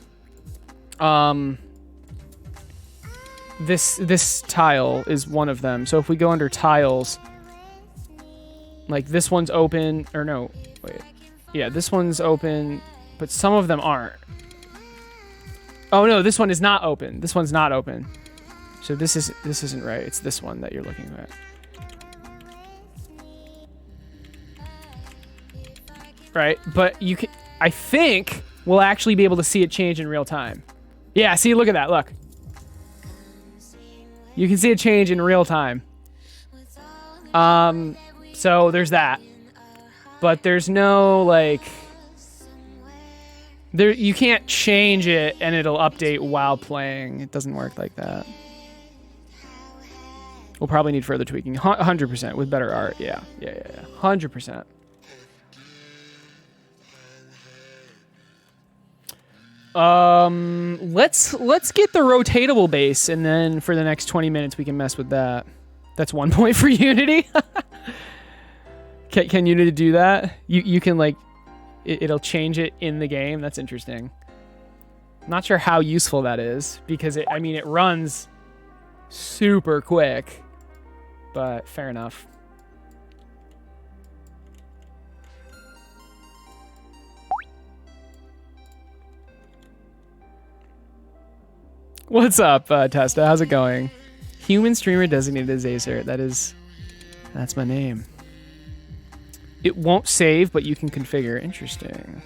this tile is one of them. So if we go under tiles, like this one's open, or no, wait. Yeah, this one's open, but some of them aren't. Oh no, this one is not open. This one's not open. So this isn't right. It's this one that you're looking at. Right, but you can, I think we'll actually be able to see it change in real time. Yeah, see, look at that, look. You can see it change in real time. So there's that. But there's no, like, you can't change it and it'll update while playing. It doesn't work like that. We'll probably need further tweaking. 100% with better art, yeah. 100%. Let's get the rotatable base, and then for the next 20 minutes we can mess with that. That's 1 point for Unity. Can Unity do that? You can, like, it'll change it in the game. That's interesting. Not sure how useful that is, because it runs super quick, but fair enough. What's up, Testa? How's it going? Human streamer designated as Acer. That's my name. It won't save, but you can configure. Interesting.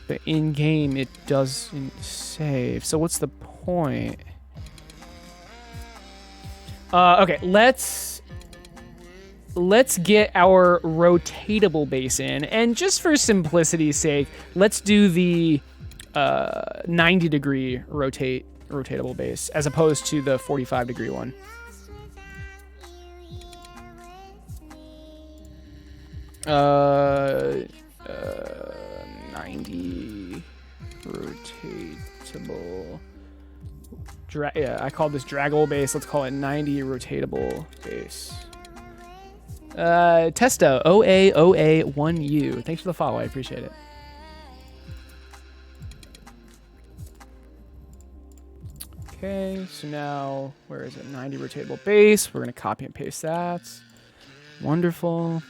But in game, it doesn't save. So what's the point? Okay, let's get our rotatable base in, and just for simplicity's sake, let's do the 90-degree rotatable base as opposed to the 45-degree one. Uh, 90 rotatable. Yeah, I called this draggable base. Let's call it 90 rotatable base. Testa OA1U. Thanks for the follow. I appreciate it. Okay, so now, where is it? 90 rotatable base. We're going to copy and paste that. Wonderful.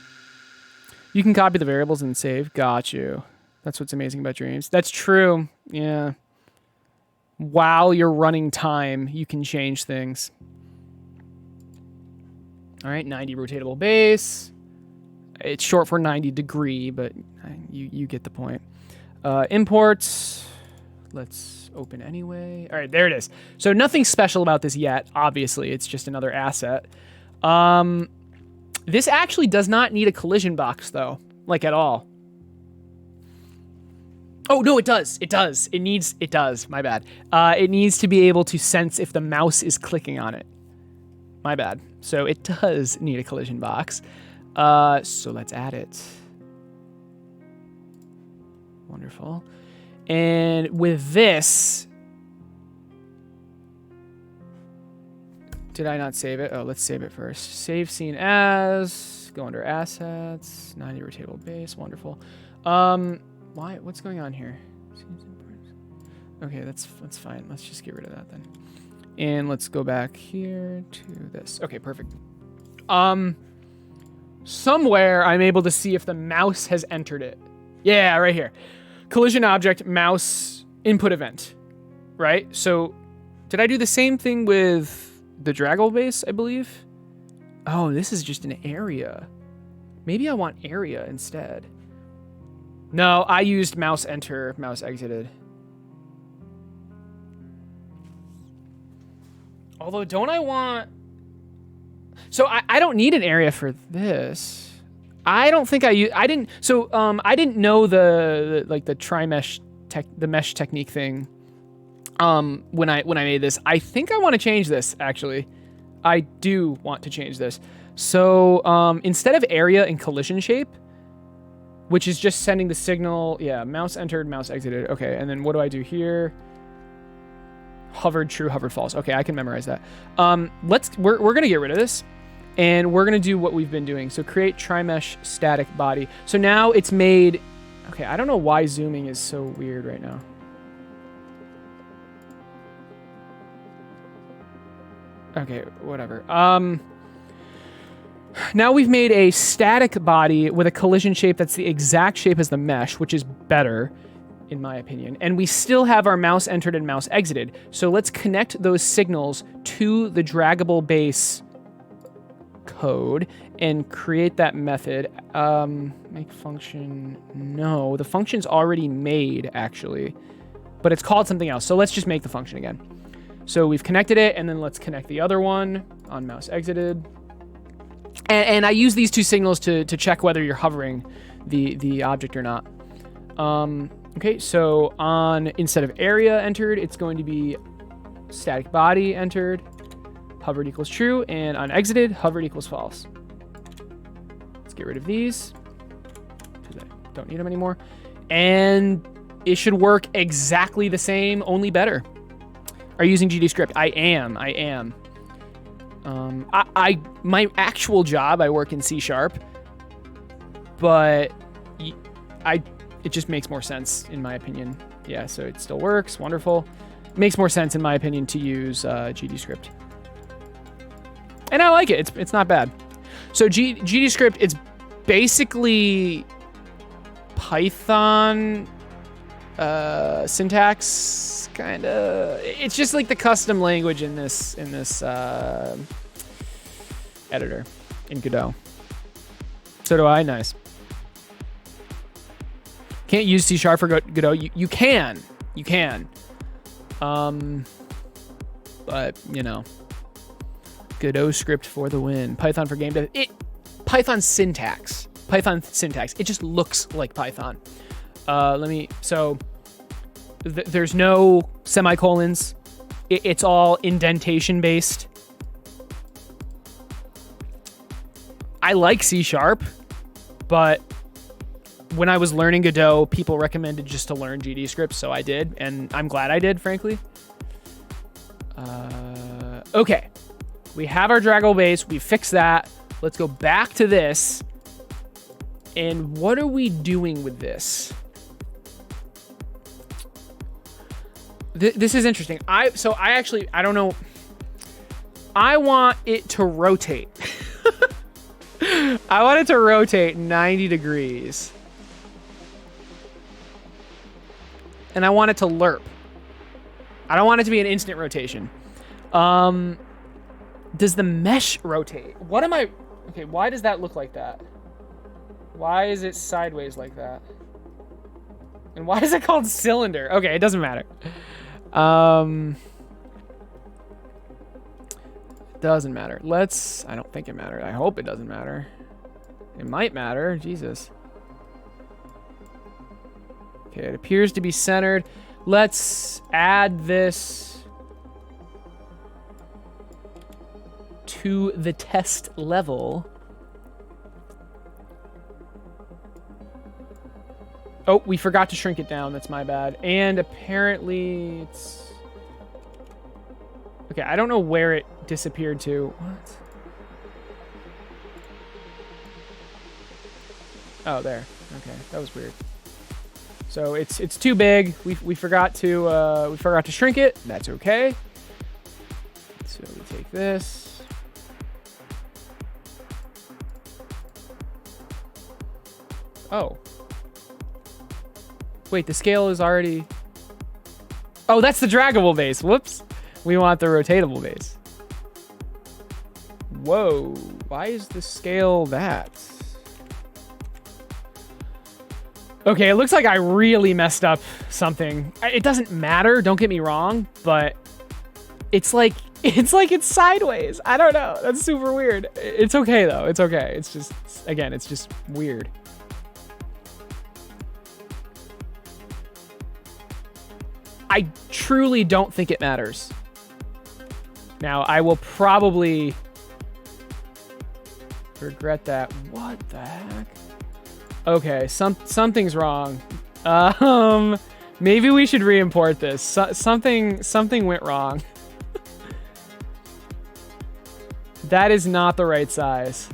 You can copy the variables and save. Got you. That's what's amazing about Dreams. That's true. Yeah. While you're running time, you can change things. All right, 90 rotatable base. It's short for 90 degree, but you get the point. Imports. Let's open anyway. All right, there it is. So nothing special about this yet. Obviously, it's just another asset. This actually does not need a collision box, though, like at all. Oh, no, it does. It does. It does. My bad. It needs to be able to sense if the mouse is clicking on it. My bad. So it does need a collision box. So let's add it. Wonderful. And with this, did I not save it? Oh, let's save it first. Save scene as, go under assets, 90 rotatable base. Wonderful. Why? What's going on here? Okay, that's fine. Let's just get rid of that then. And let's go back here to this. Okay, perfect. Somewhere I'm able to see if the mouse has entered it. Yeah, right here. Collision object, mouse, input event. Right? So, did I do the same thing with the Draggle base, I believe? Oh, this is just an area. Maybe I want area instead. No, I used mouse enter, mouse exited. Although, don't I want... So, I don't need an area for this. I don't think I didn't... So, I didn't know the tri-mesh the mesh technique thing when I made this. I think I want to change this, actually. I do want to change this. So, instead of area and collision shape, which is just sending the signal, yeah, mouse entered, mouse exited. Okay, and then what do I do here? Hovered true, hovered false. Okay, I can memorize that. We're gonna get rid of this, and we're gonna do what we've been doing. So create tri-mesh static body. So now it's made. Okay, I don't know why zooming is so weird right now. Okay, whatever. Now we've made a static body with a collision shape that's the exact shape as the mesh, which is better, in my opinion. And we still have our mouse entered and mouse exited. So let's connect those signals to the draggable base code and create that method. Make function. No, the function's already made, actually. But it's called something else. So let's just make the function again. So we've connected it, and then let's connect the other one on mouse exited. And I use these two signals to check whether you're hovering the object or not. Okay, so instead of area entered, it's going to be static body entered, hovered equals true, and on exited, hovered equals false. Let's get rid of these, because I don't need them anymore. And it should work exactly the same, only better. Are you using GDScript? I am. My actual job, I work in C#, but it just makes more sense, in my opinion. Yeah, so it still works. Wonderful. It makes more sense, in my opinion, to use GDScript. And I like it. It's not bad. So GDScript, it's basically Python syntax, kind of. It's just like the custom language in this editor in Godot. So do I. Nice. Can't use C# for Godot. You can. But you know, Godot script for the win. Python for game dev. Python syntax. It just looks like Python. There's no semicolons. It's all indentation based. I like C#, but when I was learning Godot, people recommended just to learn GDScript, so I did, and I'm glad I did, frankly. Okay, we have our Draggle base. We fixed that. Let's go back to this. And what are we doing with this? This is interesting. I don't know. I want it to rotate. I want it to rotate 90 degrees. And I want it to lerp. I don't want it to be an instant rotation. Does the mesh rotate? Okay, why does that look like that? Why is it sideways like that? And why is it called cylinder? Okay, it doesn't matter. Doesn't matter. I don't think it mattered. I hope it doesn't matter. It might matter. Jesus. Okay, it appears to be centered. Let's add this to the test level. Oh, we forgot to shrink it down. That's my bad. And apparently it's... Okay, I don't know where it disappeared to. What? Oh, there. Okay, that was weird. So it's too big. We forgot to shrink it. That's okay. So we take this. Oh. Wait, the scale is already... Oh, that's the draggable base. Whoops. We want the rotatable base. Whoa. Why is the scale that? Okay, it looks like I really messed up something. It doesn't matter, don't get me wrong, but it's like it's sideways. I don't know. That's super weird. It's okay though. It's okay. It's just, again, it's just weird. I truly don't think it matters. Now, I will probably regret that. What the heck? Okay, something's wrong. Maybe we should re-import this. Something went wrong. That is not the right size.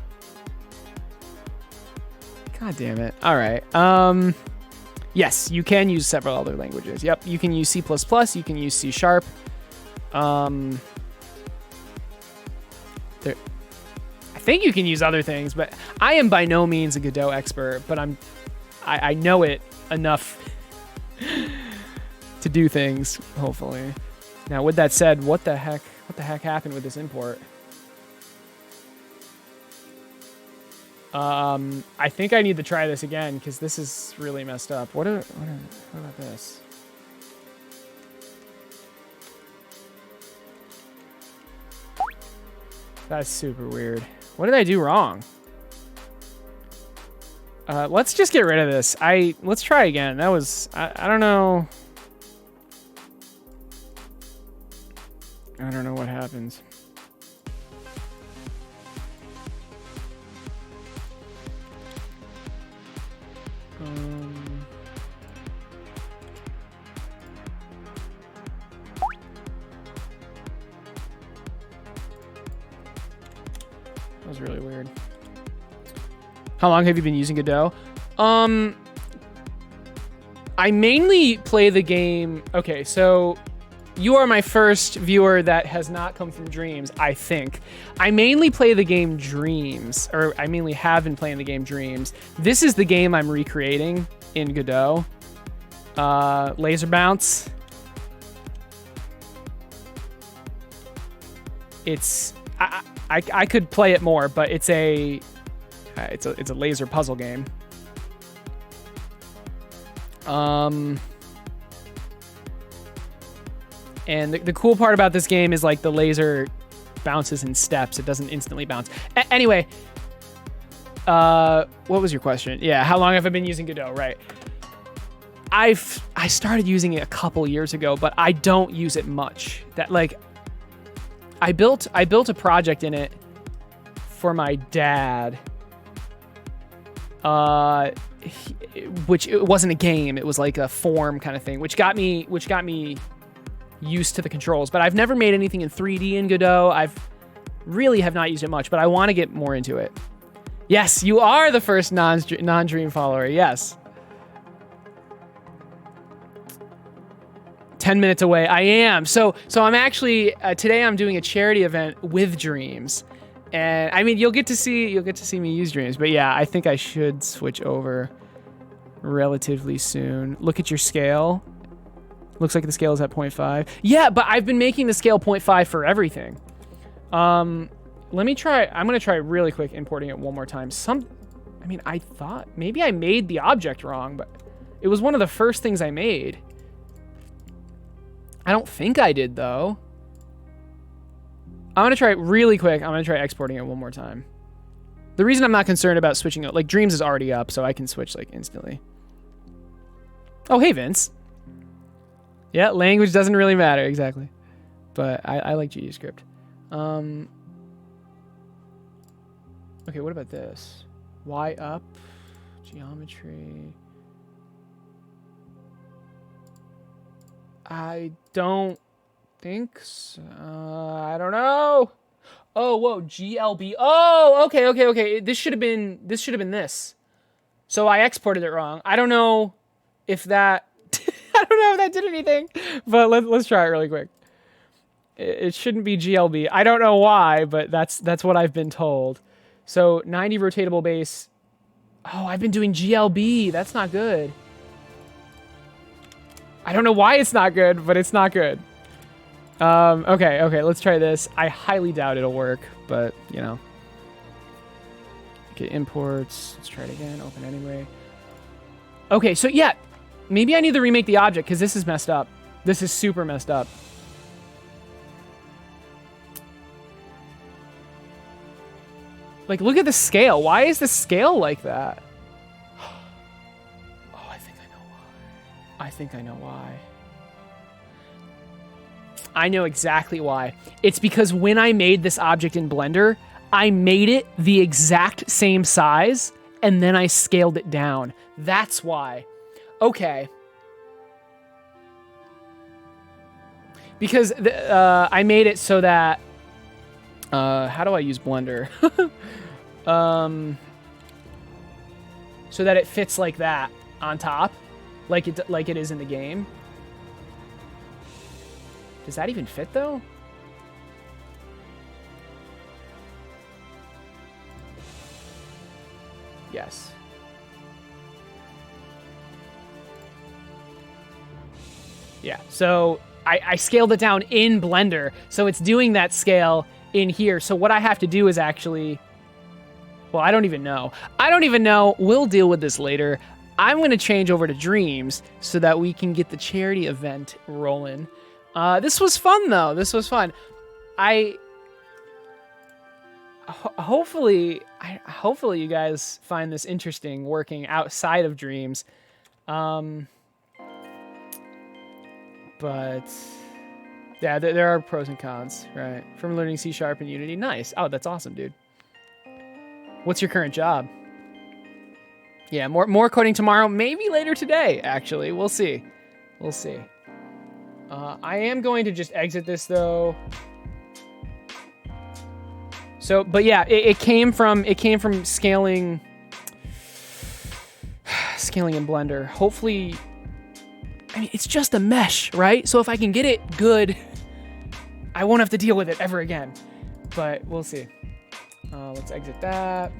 God damn it. All right. Yes, you can use several other languages. Yep, you can use C++, you can use C#. I think you can use other things, but I am by no means a Godot expert, but I know it enough to do things, hopefully. Now, with that said, what the heck happened with this import? I think I need to try this again because this is really messed up. What about this? That's super weird. What did I do wrong? Let's just get rid of this. Let's try again. That was, I don't know. I don't know what happens. That was really weird. How long have you been using Godot? I mainly play the game... Okay, so you are my first viewer that has not come from Dreams, I think. I mainly play the game Dreams, or I mainly have been playing the game Dreams. This is the game I'm recreating in Godot. Laser Bounce. It's... I could play it more, but it's a laser puzzle game. And the cool part about this game is like the laser bounces in steps. It doesn't instantly bounce. Anyway, what was your question? Yeah, how long have I been using Godot? Right. I started using it a couple years ago, but I don't use it much. That like. I built a project in it for my dad, which it wasn't a game. It was like a form kind of thing, which got me used to the controls. But I've never made anything in 3D in Godot. I've really have not used it much, but I want to get more into it. Yes, you are the first non-Dream follower. Yes. 10 minutes away. I am. So I'm actually today I'm doing a charity event with Dreams. And I mean, you'll get to see me use Dreams, but yeah, I think I should switch over relatively soon. Look at your scale. Looks like the scale is at 0.5. Yeah, but I've been making the scale 0.5 for everything. Let me try. I'm going to try really quick importing it one more time. I mean, I thought maybe I made the object wrong, but It was one of the first things I made. I don't think I did, though. I'm going to try it really quick. I'm going to try exporting it one more time. The reason I'm not concerned about switching it, like Dreams is already up, so I can switch like instantly. Oh, hey, Vince. Yeah, language doesn't really matter, exactly. But I like GDScript. Okay, what about this? Y up, geometry. I don't think so. I don't know. Oh, whoa, GLB. Oh, okay. This should have been this. So I exported it wrong. I don't know if that I don't know if that did anything. But let's try it really quick. It shouldn't be GLB. I don't know why, but that's what I've been told. So 90 rotatable base. Oh, I've been doing GLB. That's not good. I don't know why it's not good, but it's not good. Okay, let's try this. I highly doubt it'll work, but, you know. Okay, imports. Let's try it again. Open anyway. Okay, so yeah. Maybe I need to remake the object, because this is messed up. This is super messed up. Like, look at the scale. Why is the scale like that? Oh, I think I know why. I think I know why. I know exactly why. It's because when I made this object in Blender, I made it the exact same size, and then I scaled it down. That's why. Okay. Because I made it so that... how do I use Blender? So that it fits like that on top, like it is in the game. Does that even fit though? Yes. Yeah, so I scaled it down in Blender, so it's doing that scale in here. So what I have to do is actually, well, I don't even know. We'll deal with this later. I'm going to change over to Dreams so that we can get the charity event rolling. This was fun, though. This was fun. Hopefully you guys find this interesting working outside of Dreams. But yeah, there are pros and cons, right? From learning C# and Unity. Nice. Oh, that's awesome, dude. What's your current job? Yeah, more coding tomorrow. Maybe later today, actually. We'll see. We'll see. I am going to just exit this, though. So, but yeah, it came from scaling in Blender. Hopefully, I mean, it's just a mesh, right? So if I can get it good, I won't have to deal with it ever again. But we'll see. Let's exit that.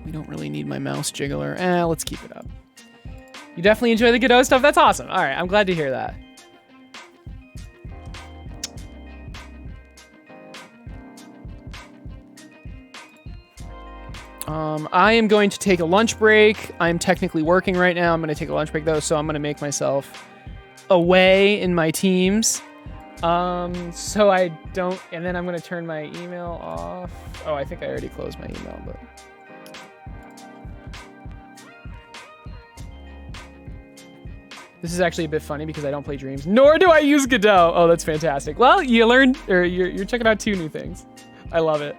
We don't really need my mouse jiggler. Let's keep it up. You definitely enjoy the Godot stuff? That's awesome. All right, I'm glad to hear that. I am going to take a lunch break. I'm technically working right now. I'm going to take a lunch break, though, so I'm going to make myself away in my Teams. So I don't... And then I'm going to turn my email off. Oh, I think I already closed my email, but... This is actually a bit funny because I don't play Dreams, nor do I use Godot. Oh, that's fantastic. Well, you learned, or you're checking out 2 new things. I love it.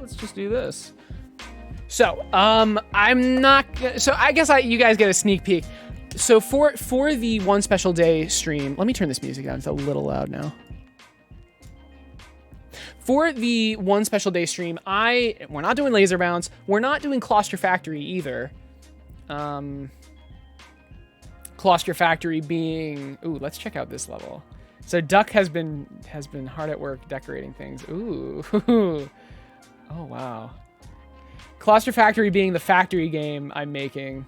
Let's just do this. So, I'm not. So I guess you guys get a sneak peek. So for the One Special Day stream, let me turn this music down. It's a little loud now. For the One Special Day stream, we're not doing laser bounce. We're not doing Claustrofactory either. Claustrofactory being, ooh, let's check out this level. So Duck has been hard at work decorating things. Ooh, oh wow. Claustrofactory being the factory game I'm making,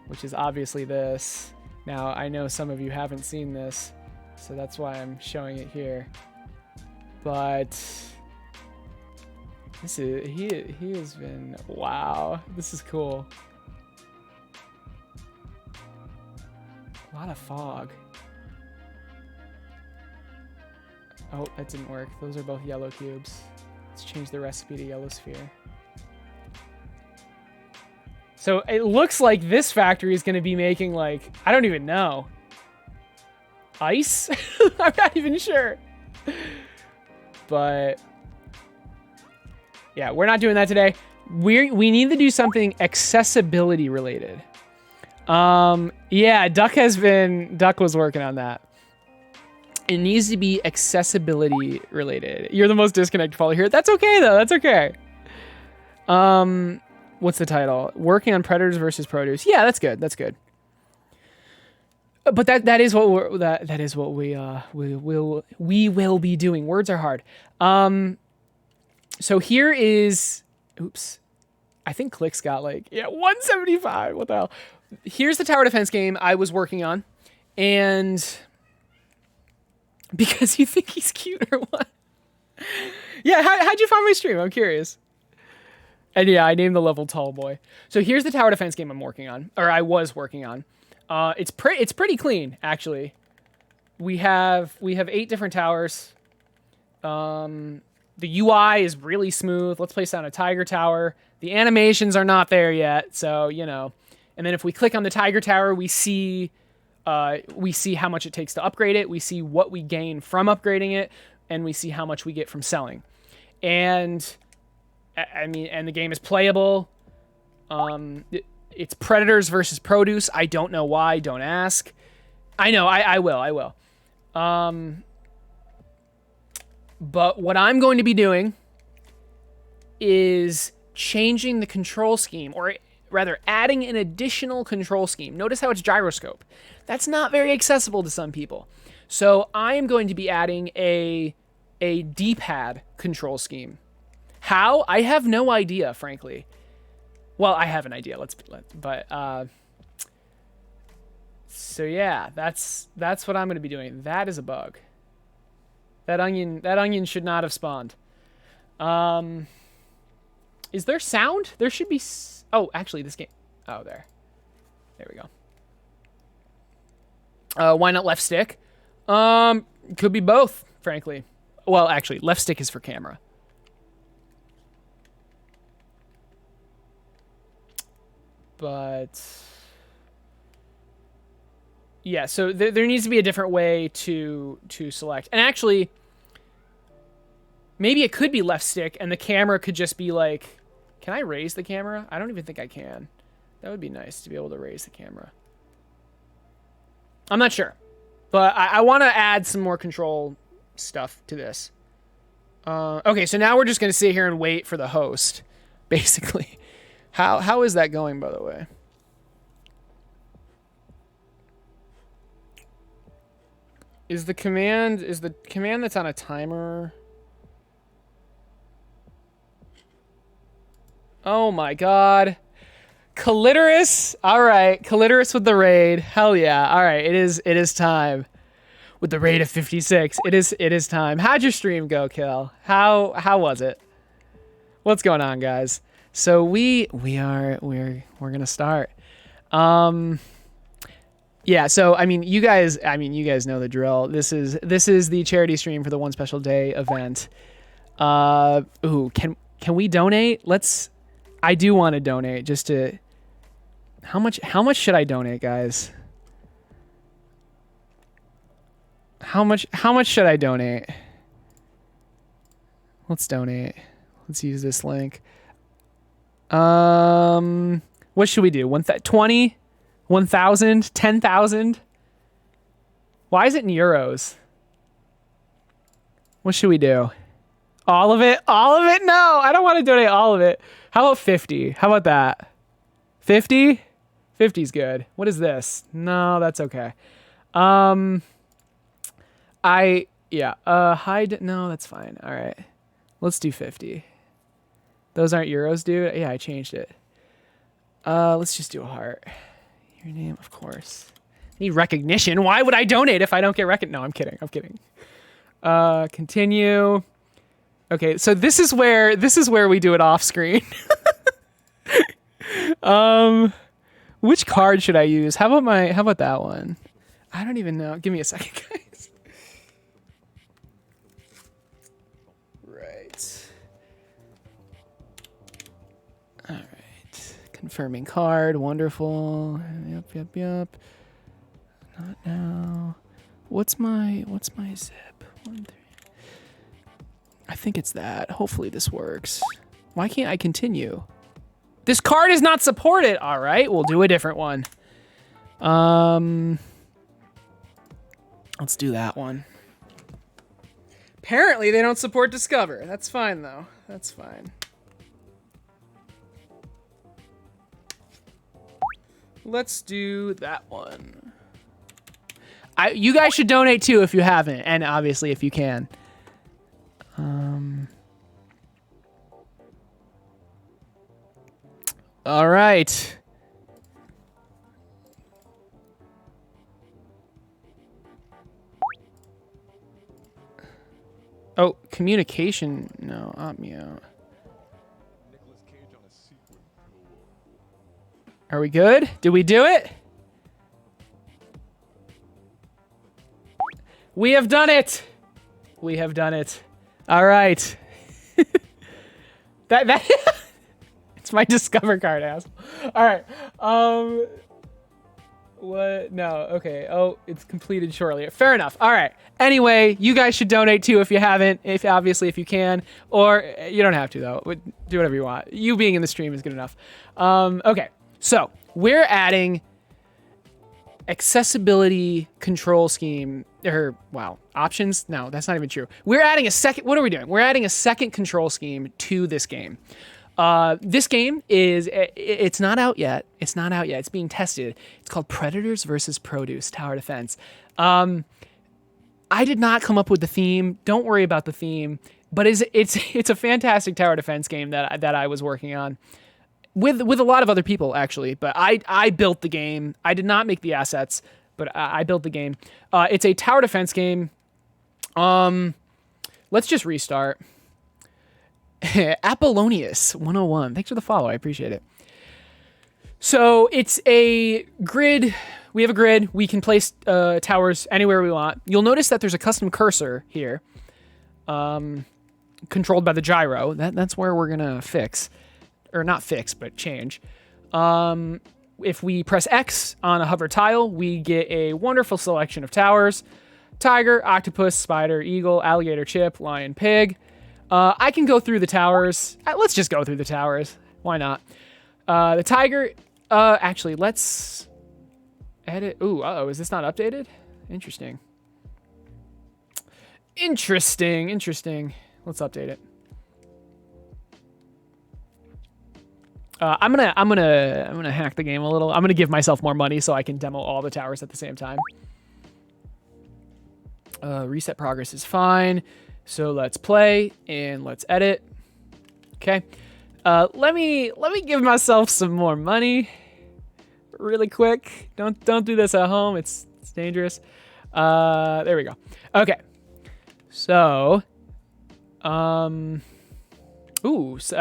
which is obviously this. Now, I know some of you haven't seen this, so that's why I'm showing it here. But this is he has been, wow, this is cool. A lot of fog. Oh, that didn't work. Those are both yellow cubes. Let's change the recipe to yellow sphere. So it looks like this factory is going to be making, like, I don't even know. Ice? I'm not even sure. But yeah, we're not doing that today. We need to do something accessibility related. Yeah, Duck was working on that. It needs to be accessibility related. You're the most disconnected follower here. That's okay though. That's okay. What's the title? Working on predators versus produce. Yeah, that's good. That's good. But that is what we will be doing. Words are hard. So here is, oops. I think Click's got like, yeah, 175. What the hell? Here's the tower defense game I was working on. And because you think he's cute or what? Yeah, how'd you find my stream? I'm curious. And yeah, I named the level Tall Boy. So here's the tower defense game I'm working on, or I was working on. It's pretty clean, actually. We have 8 different towers. The UI is really smooth. Let's place down a tiger tower. The animations are not there yet, so you know. And then if we click on the tiger tower, we see how much it takes to upgrade it. We see what we gain from upgrading it, and we see how much we get from selling. And I mean, and the game is playable. It's predators versus produce. I don't know why. Don't ask. I know. I will. But what I'm going to be doing is changing the control scheme, or rather adding an additional control scheme. Notice how it's gyroscope. That's not very accessible to some people. So I am going to be adding a D-pad control scheme. How? I have no idea, frankly. Well, I have an idea. So yeah, that's what I'm going to be doing. That is a bug. That onion should not have spawned. Is there sound? There should be. Oh, actually, this game. Oh, there we go. Why not left stick? Could be both, frankly. Well, actually, left stick is for camera. But yeah, so there needs to be a different way to select. And actually, maybe it could be left stick and the camera could just be like, can I raise the camera? I don't even think I can. That would be nice to be able to raise the camera. I'm not sure, but I want to add some more control stuff to this. Okay, so now we're just going to sit here and wait for the host, basically. How is that going, by the way? Is the command that's on a timer? Oh my god. Clitoris? Alright, Clitoris with the raid. Hell yeah. Alright, it is time. With the raid of 56. It is time. How'd your stream go, Kill? How was it? What's going on, guys? So we're gonna start. Yeah, so I mean you guys know the drill. This is the charity stream for the One Special Day event. Ooh, can we donate? I do want to donate just to how much should I donate, guys? How much should I donate? Let's donate. Let's use this link. What should we do? 20? 1,000? 10,000? Why is it in euros? What should we do? All of it? All of it? No, I don't want to donate all of it. How about 50? How about that? 50? 50's good. What is this? No, that's okay. No, that's fine. All right. Let's do 50. Those aren't euros, dude. Yeah, I changed it. Let's just do a heart. Your name, of course. Need recognition. Why would I donate if I don't get recognition? No, I'm kidding. I'm kidding. Continue. Okay, so this is where we do it off screen. Which card should I use? How about that one? I don't even know. Give me a second, guys. Right. All right. Confirming card. Wonderful. Yep. Not now. What's my zip? 1, 3. I think it's that. Hopefully this works. Why can't I continue? This card is not supported. All right, we'll do a different one. Let's do that one. Apparently they don't support Discover. That's fine though. That's fine. Let's do that one. You guys should donate too if you haven't, and obviously if you can. All right. Oh, communication. No, opt me out. Are we good? Did we do it? We have done it. We have done it. All right. that it's my Discover card, asshole. All right. What? No. Okay. Oh, it's completed shortly. Fair enough. All right. Anyway, you guys should donate too if you haven't. If you can, or you don't have to though. Do whatever you want. You being in the stream is good enough. Okay. So we're adding accessibility control scheme. Options. No, that's not even true. We're adding a second. What are we doing? We're adding a second control scheme to this game. This game it's not out yet. It's not out yet. It's being tested. It's called Predators versus Produce Tower Defense. I did not come up with the theme. Don't worry about the theme. But it's a fantastic tower defense game that I was working on with a lot of other people actually. But I built the game. I did not make the assets, but I built the game. It's a tower defense game. Let's just restart. Apollonius 101. Thanks for the follow. I appreciate it. So it's a grid. We have a grid. We can place towers anywhere we want. You'll notice that there's a custom cursor here, controlled by the gyro. That's where we're gonna fix, or not fix, but change. If we press X on a hover tile, we get a wonderful selection of towers: tiger, octopus, spider, eagle, alligator, chip, lion, pig. I can go through the towers. Let's just go through the towers. Why not? The tiger, actually, let's edit. Ooh, is this not updated? Interesting. Let's update it. I'm gonna hack the game a little. I'm gonna give myself more money so I can demo all the towers at the same time. Reset progress is fine. So let's play and let's edit. Okay. Let me give myself some more money really quick. Don't do this at home. It's dangerous. There we go. Okay. So, it looks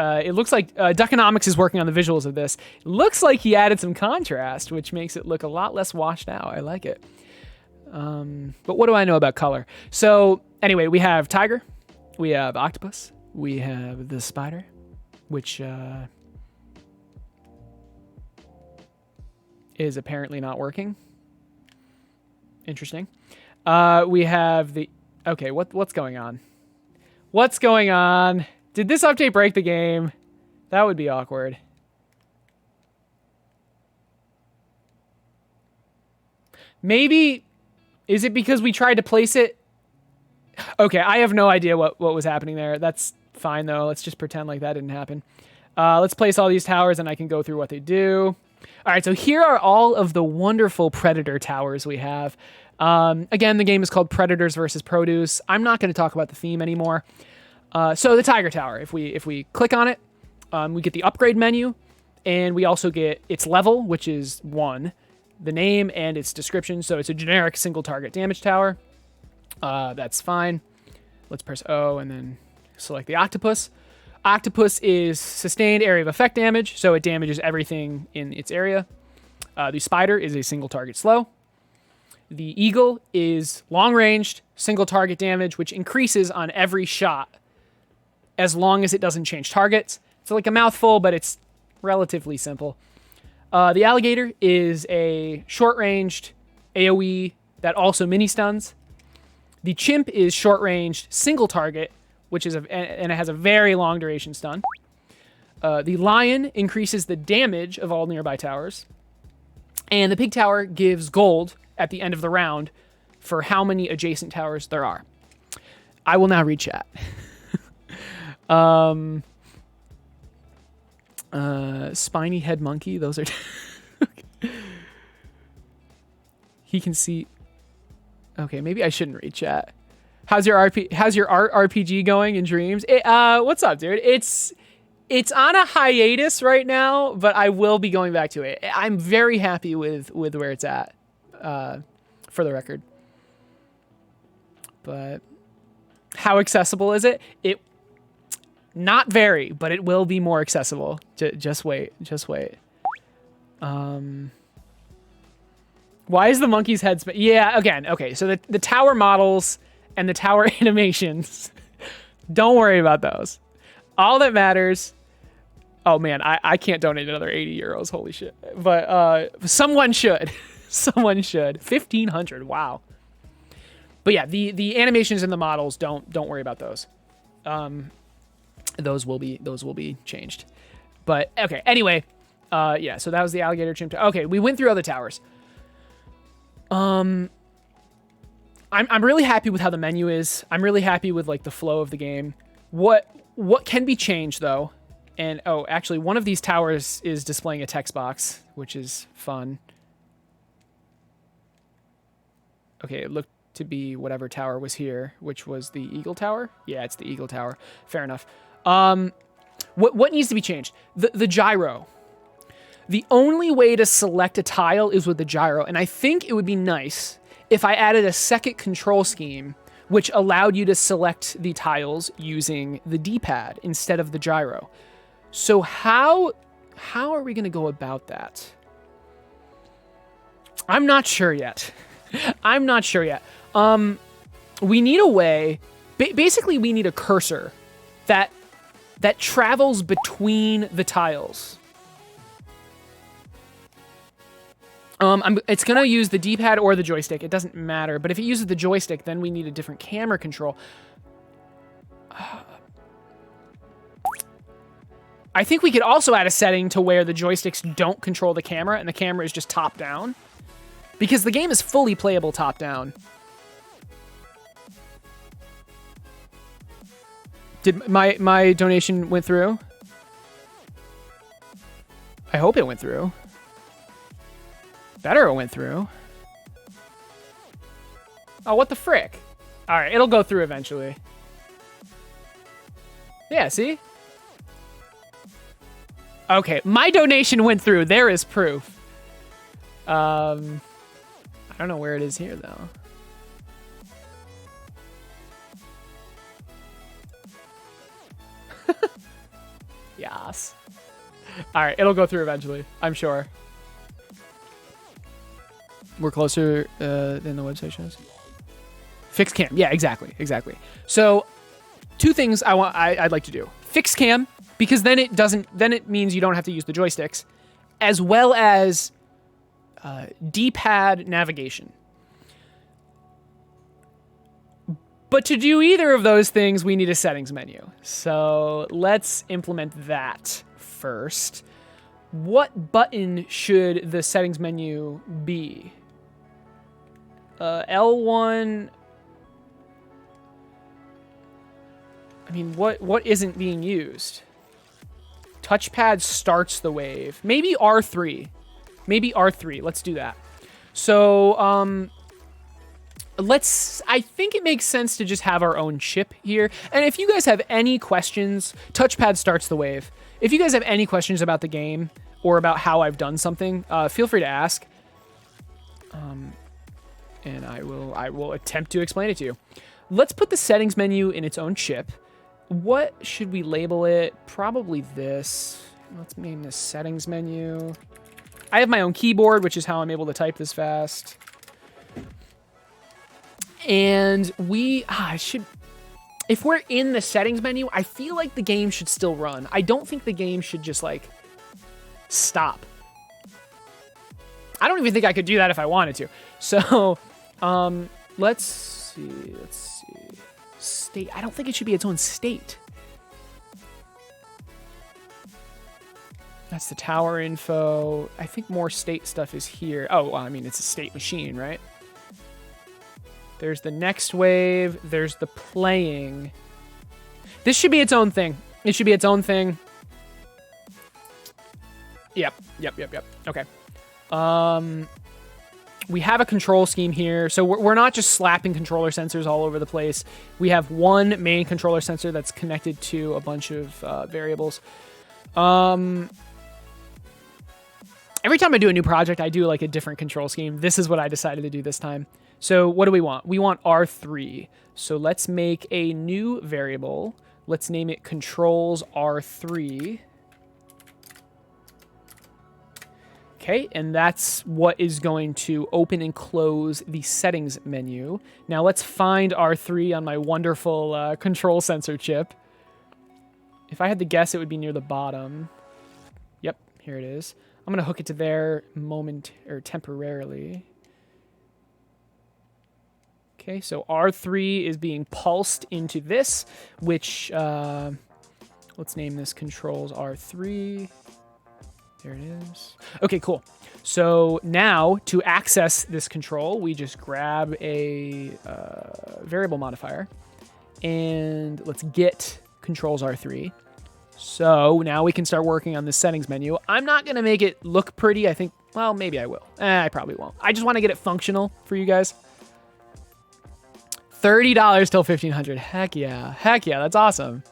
like Duckonomics is working on the visuals of this. It looks like he added some contrast, which makes it look a lot less washed out. I like it. But what do I know about color? So anyway, we have tiger, we have octopus, we have the spider, which is apparently not working. Interesting. We have the... Okay, what's going on? What's going on? Did this update break the game? That would be awkward. Maybe... Is it because we tried to place it? Okay, I have no idea what was happening there. That's fine, though. Let's just pretend like that didn't happen. Let's place all these towers, and I can go through what they do. All right, so here are all of the wonderful Predator towers we have. Again, the game is called Predators versus Produce. I'm not going to talk about the theme anymore. So the Tiger Tower, if we click on it, we get the upgrade menu, and we also get its level, which is 1. the name and its description. So it's a generic single target damage tower. That's fine. Let's press O and then select the octopus. Octopus is sustained area of effect damage, so it damages everything in its area. The spider is a single target slow. The eagle is long-ranged, single target damage, which increases on every shot as long as it doesn't change targets. It's like a mouthful, but it's relatively simple. The alligator is a short-ranged AoE that also mini-stuns. The chimp is short-ranged, single target, and it has a very long duration stun. The lion increases the damage of all nearby towers. And the pig tower gives gold at the end of the round for how many adjacent towers there are. I will now read chat. Spiny head monkey, those are... He can see... Okay, maybe I shouldn't read chat. How's your art RPG going in Dreams? What's up, dude? It's on a hiatus right now, but I will be going back to it. I'm very happy with where it's at, for the record. But how accessible is it? Not very, but it will be more accessible. Just wait. Why is the monkey's head yeah, again, okay, so the tower models and the tower animations, don't worry about those. All that matters... Oh, man, I can't donate another 80 euros, holy shit. But someone should. Someone should. 1,500, wow. But yeah, the animations and the models, don't worry about those. Those will be changed. But, okay, anyway, yeah, so that was the alligator chimp. Okay, we went through other towers. I'm really happy with how the menu is. I'm really happy with like the flow of the game. What can be changed though? And oh, actually one of these towers is displaying a text box, which is fun. Okay, it looked to be whatever tower was here, which was the Eagle Tower. Yeah, it's the Eagle Tower. Fair enough. What needs to be changed? The gyro. The only way to select a tile is with the gyro, and I think it would be nice if I added a second control scheme which allowed you to select the tiles using the D-pad instead of the gyro. So how are we going to go about that? I'm not sure yet. I'm not sure yet. We need a way... Basically, we need a cursor that travels between the tiles. It's going to use the D-pad or the joystick. It doesn't matter. But if it uses the joystick, then we need a different camera control. I think we could also add a setting to where the joysticks don't control the camera and the camera is just top-down. Because the game is fully playable top-down. Did my donation went through? I hope it went through. Better it went through. Oh, what the frick? All right, it'll go through eventually. Yeah, see? Okay, my donation went through. There is proof. I don't know where it is here, though. Yes. All right, it'll go through eventually, I'm sure. We're closer than the website shows. Fixed cam. Yeah, exactly. So, two things I'd like to do. Fixed cam, because then it means you don't have to use the joysticks, as well as D-pad navigation. But to do either of those things, we need a settings menu. So let's implement that first. What button should the settings menu be? L1... I mean, what isn't being used? Touchpad starts the wave. Maybe R3. Maybe R3. Let's do that. So, I think it makes sense to just have our own chip here. And if you guys have any questions, touchpad starts the wave. If you guys have any questions about the game or about how I've done something, feel free to ask. And I will attempt to explain it to you. Let's put the settings menu in its own chip. What should we label it? Probably this. Let's name this settings menu. I have my own keyboard, which is how I'm able to type this fast. And if we're in the settings menu, I feel like the game should still run. I don't think the game should just like stop. I don't even think I could do that if I wanted to. So, let's see. State. I don't think it should be its own state. That's the tower info. I think more state stuff is here. Oh, well, I mean, it's a state machine, right? There's the next wave. There's the playing. This should be its own thing. It should be its own thing. Yep. Okay. We have a control scheme here. So we're not just slapping controller sensors all over the place. We have one main controller sensor that's connected to a bunch of variables. Every time I do a new project, I do like a different control scheme. This is what I decided to do this time. So what do we want? We want R3. So let's make a new variable. Let's name it controls R3. Okay, and that's what is going to open and close the settings menu. Now let's find R3 on my wonderful control sensor chip. If I had to guess, it would be near the bottom. Yep, here it is. I'm gonna hook it to there temporarily. Okay, so R3 is being pulsed into this, which let's name this controls R3. There it is. Okay, cool. So now to access this control, we just grab a variable modifier and let's get controls R3. So now we can start working on the settings menu. I'm not going to make it look pretty. I think, well, maybe I will. I probably won't. I just want to get it functional for you guys. $30 till $1,500. Heck yeah. Heck yeah. That's awesome.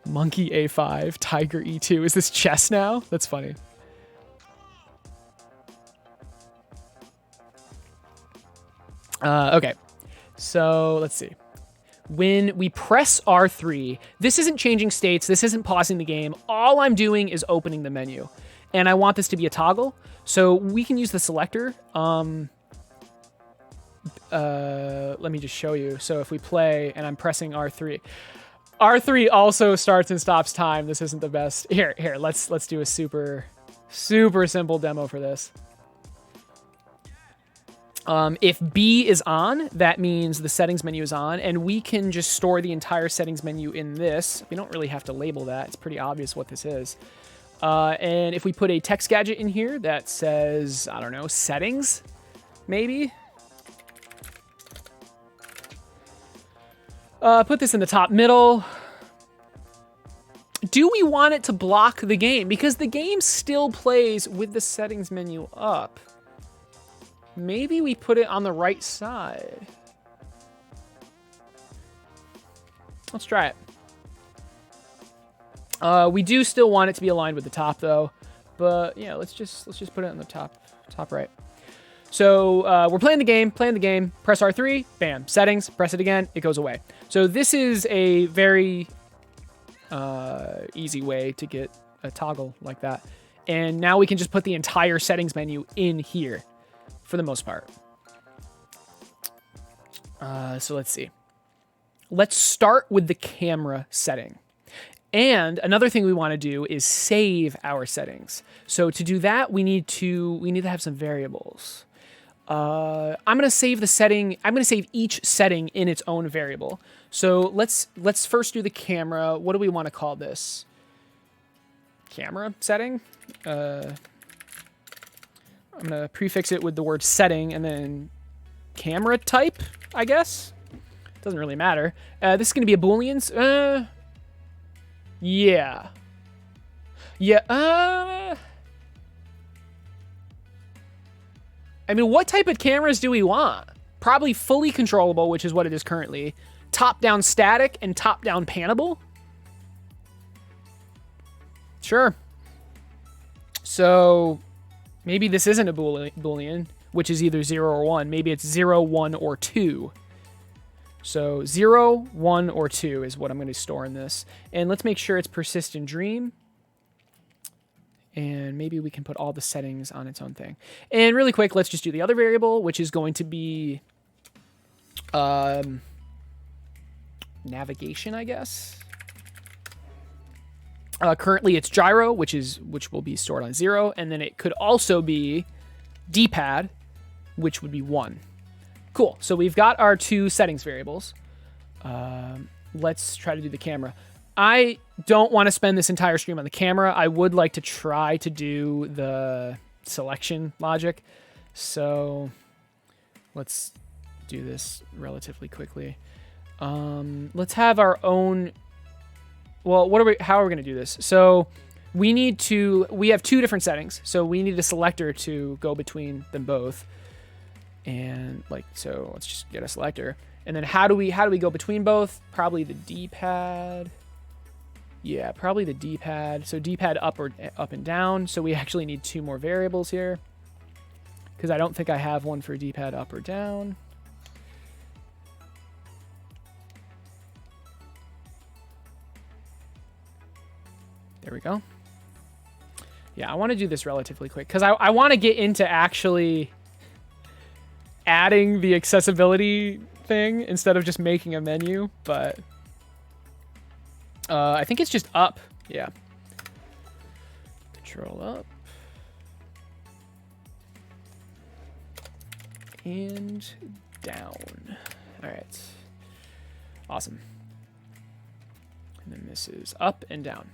Monkey A5, Tiger E2. Is this chess now? That's funny. Okay, so let's see. When we press R3, this isn't changing states. This isn't pausing the game. All I'm doing is opening the menu. And I want this to be a toggle. So we can use the selector. Let me just show you. So if we play and I'm pressing R3, R3 also starts and stops time. This isn't the best. Here, let's do a super simple demo for this. If B is on, that means the settings menu is on, and we can just store the entire settings menu in this. We don't really have to label that. It's pretty obvious what this is. And if we put a text gadget in here that says, I don't know, settings, maybe. Put this in the top middle. Do we want it to block the game? Because the game still plays with the settings menu up. Maybe we put it on the right side. Let's try it. We do still want it to be aligned with the top though. But yeah, let's just put it on the top right. So we're playing the game, press R3, bam, settings, press it again, it goes away. So this is a very easy way to get a toggle like that. And now we can just put the entire settings menu in here for the most part. So let's see. Let's start with the camera setting. And another thing we want to do is save our settings. So to do that, we need to have some variables. I'm going to save the setting. I'm going to save each setting in its own variable. So let's first do the camera. What do we want to call this? Camera setting. I'm going to prefix it with the word setting and then camera type, I guess. Doesn't really matter. This is going to be a Booleans. Yeah. I mean, what type of cameras do we want? Probably fully controllable, which is what it is currently. Top-down static and top-down panable? Sure. So maybe this isn't a Boolean, which is either 0 or 1. Maybe it's 0, 1, or 2. So 0, 1, or 2 is what I'm going to store in this. And let's make sure it's persistent dream. And maybe we can put all the settings on its own thing. And really quick, let's just do the other variable, which is going to be navigation, I guess. Currently it's gyro, which will be stored on 0. And then it could also be D-pad, which would be 1. Cool. So we've got our 2 settings variables. Let's try to do the camera. I don't want to spend this entire stream on the camera. I would like to try to do the selection logic. So let's do this relatively quickly. Let's have our own... Well, how are we going to do this? So we have 2 different settings. So we need a selector to go between them both. And so let's just get a selector. And then how do we go between both? Probably the D-pad. Yeah, probably the D-pad. So D-pad up and down. So we actually need 2 more variables here, because I don't think I have one for D-pad up or down. There we go. Yeah, I want to do this relatively quick because I want to get into actually adding the accessibility thing instead of just making a menu, but I think it's just up. Yeah. Control up. And down. All right. Awesome. And then this is up and down.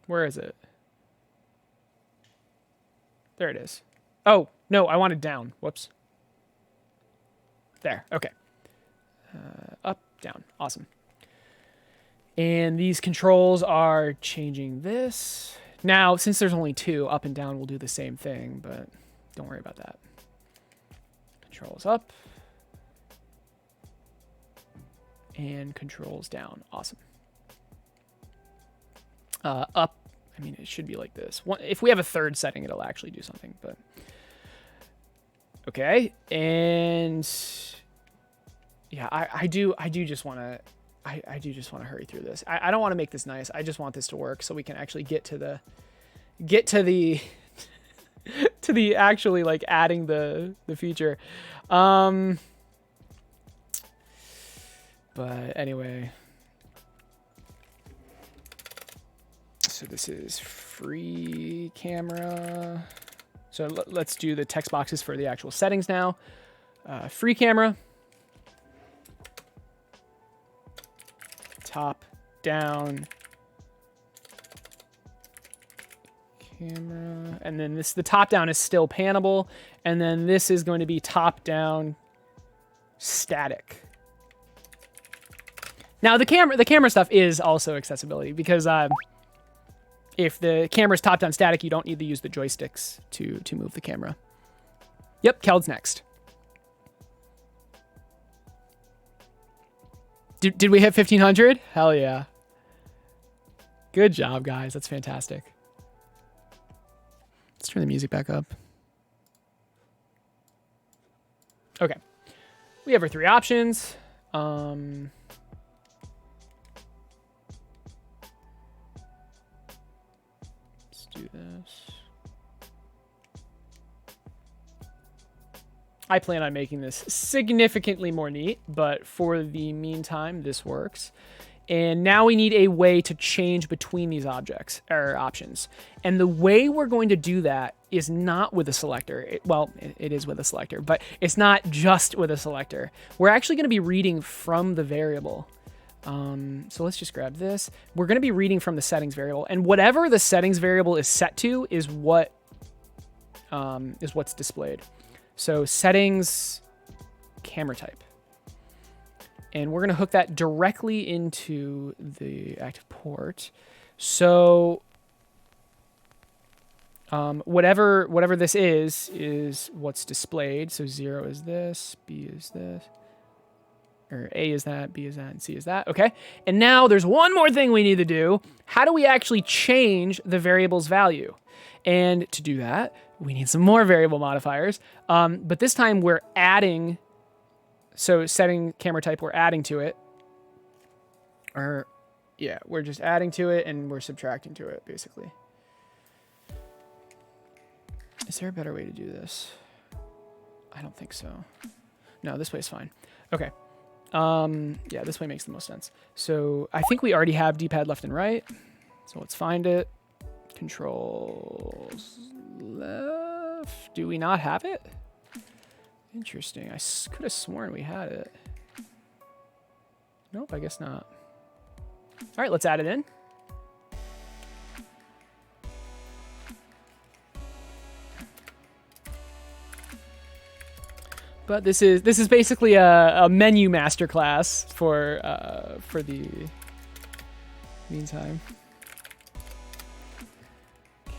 Where is it? There it is. Oh, no, I wanted down. Whoops. There, okay. Up, down, awesome. And these controls are changing this. Now, since there's only 2, up and down will do the same thing, but don't worry about that. Controls up. And controls down, awesome. Up, I mean, it should be like this. If we have a 3rd setting, it'll actually do something, but... Okay, and... Yeah, I do just want to... I do just want to hurry through this. I don't want to make this nice. I just want this to work so we can actually get to the... to the actually, like, adding the feature. But anyway... So this is free camera. So let's do the text boxes for the actual settings now. Free camera. Top, down. Camera. And then the top down is still panable. And then this is going to be top down static. Now the camera stuff is also accessibility because if the camera's top-down static, you don't need to use the joysticks to move the camera. Yep, Keld's next. Did we hit 1,500? Hell yeah. Good job, guys. That's fantastic. Let's turn the music back up. Okay. We have our 3 options. Do this. I plan on making this significantly more neat, but for the meantime, this works. And now we need a way to change between these objects or options. And the way we're going to do that is not with a selector. It is with a selector, but it's not just with a selector. We're actually going to be reading from the variable. So let's just grab this. We're going to be reading from the settings variable, and whatever the settings variable is set to is what's displayed. So settings, camera type, and we're going to hook that directly into the active port. So Whatever this is what's displayed. So 0 is this, B is this, or A is that, B is that, and C is that. Okay. And now there's one more thing we need to do. How do we actually change the variable's value? And to do that, we need some more variable modifiers. But this time we're adding, so setting camera type, we're adding to it. Or yeah, we're just adding to it and we're subtracting to it, basically. Is there a better way to do this? I don't think so. No, this way's fine. Okay. Yeah, this way makes the most sense. So I think we already have D-pad left and right. So let's find it. Controls left. Do we not have it? Interesting. I could have sworn we had it. Nope, I guess not. All right, let's add it in. But this is basically a menu masterclass for the meantime. Okay.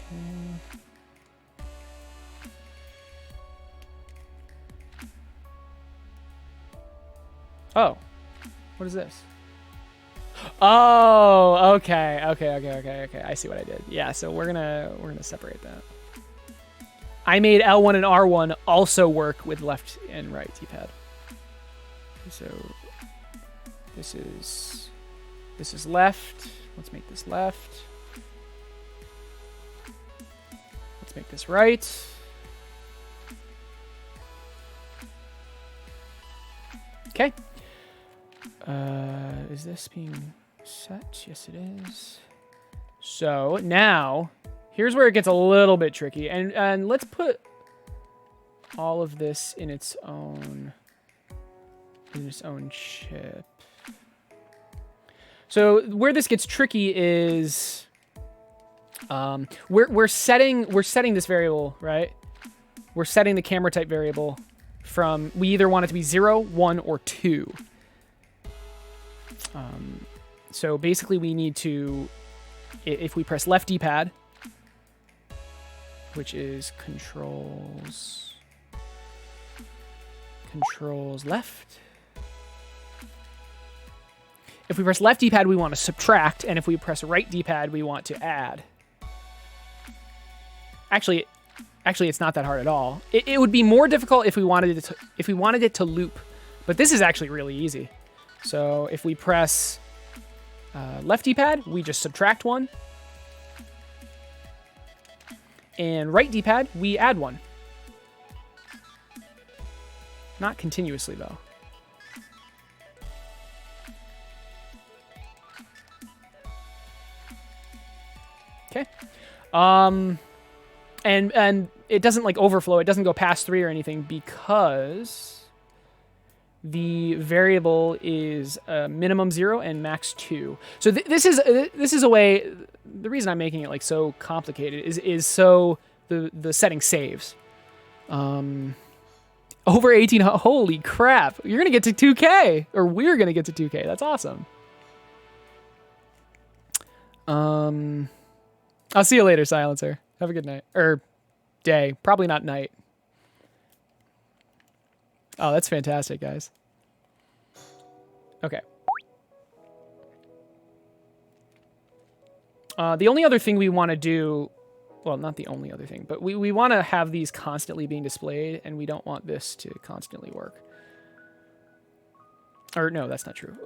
Oh, what is this? Oh, okay. I see what I did. Yeah, so we're gonna separate that. I made L1 and R1 also work with left and right D-pad. So this is left. Let's make this left. Let's make this right. Okay. Is this being set? Yes, it is. So now, here's where it gets a little bit tricky. And let's put all of this in its own chip. So where this gets tricky is we're setting this variable, right? We're setting the camera type variable from, we either want it to be 0, 1, or 2. So basically we need to, if we press left D-pad, which is controls left. If we press left D-pad, we want to subtract, and if we press right D-pad, we want to add. Actually, it's not that hard at all. It would be more difficult if we wanted it to loop, but this is actually really easy. So if we press left D-pad, we just subtract 1. And right D-pad, we add 1. Not continuously, though. Okay. And it doesn't like overflow. It doesn't go past 3 or anything because the variable is minimum 0 and max 2. So this is a way. The reason I'm making it like so complicated is so the setting saves. Over 18. Holy crap! You're gonna get to 2K, or we're gonna get to 2K. That's awesome. I'll see you later, Silencer. Have a good night or day. Probably not night. Oh, that's fantastic, guys. Okay. The only other thing we want to do, well, not the only other thing, but we want to have these constantly being displayed, and we don't want this to constantly work. Or no, that's not true.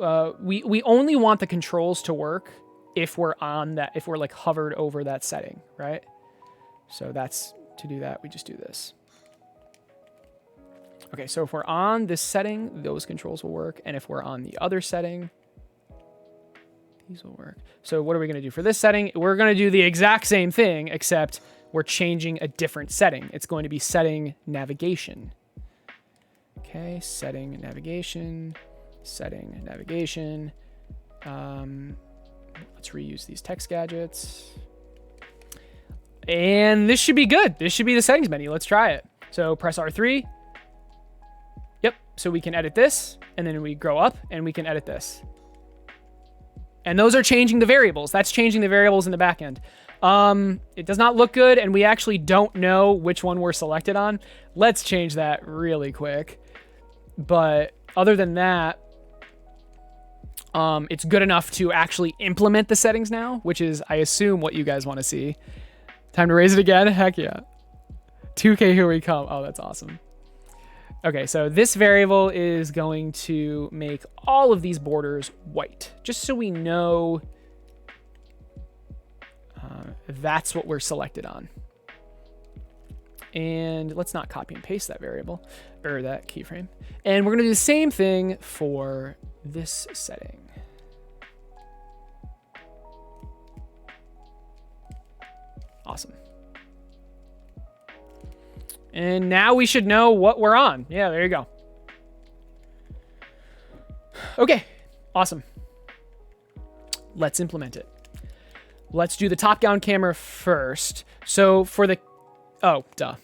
We only want the controls to work if we're on that, if we're like hovered over that setting, right? So that's, to do that, we just do this. Okay, so if we're on this setting, those controls will work. And if we're on the other setting, these will work. So what are we going to do for this setting? We're going to do the exact same thing, except we're changing a different setting. It's going to be setting navigation. Okay, setting navigation, setting navigation. Let's reuse these text gadgets. And this should be good. This should be the settings menu. Let's try it. So press R3. Yep, so we can edit this, and then we grow up, and we can edit this. And those are changing the variables. That's changing the variables in the back end. It does not look good, and we actually don't know which one we're selected on. Let's change that really quick. But other than that, it's good enough to actually implement the settings now, which is, I assume, what you guys want to see. Time to raise it again? Heck yeah. 2K, here we come. Oh, that's awesome. Okay, so this variable is going to make all of these borders white, just so we know that's what we're selected on. And let's not copy and paste that variable, or that keyframe. And we're going to do the same thing for this setting. Awesome. And now we should know what we're on. Yeah, there you go. Okay, awesome. Let's implement it. Let's do the top-down camera first. So for the... Oh, duh.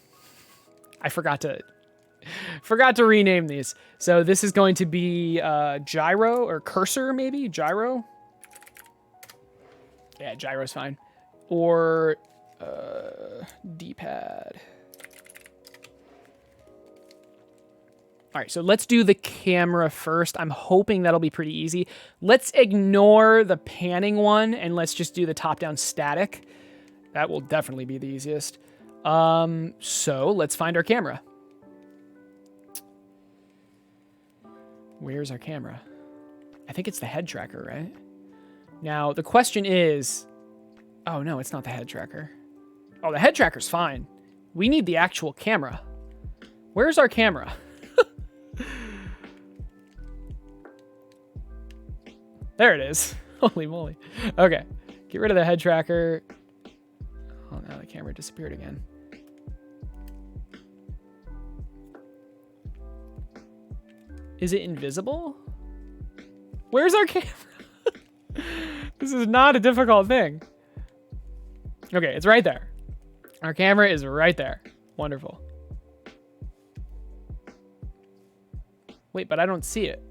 I forgot to rename these. So this is going to be gyro or cursor, maybe? Gyro? Yeah, gyro's fine. Or D-pad. All right, so let's do the camera first. I'm hoping that'll be pretty easy. Let's ignore the panning one, and let's just do the top-down static. That will definitely be the easiest. So let's find our camera. Where's our camera? I think it's the head tracker, right? Now, the question is... Oh, no, it's not the head tracker. Oh, the head tracker's fine. We need the actual camera. Where's our camera? There it is. Holy moly. Okay. Get rid of the head tracker. Oh, now the camera disappeared again. Is it invisible? Where's our camera? This is not a difficult thing. Okay, it's right there. Our camera is right there. Wonderful. Wait, but I don't see it.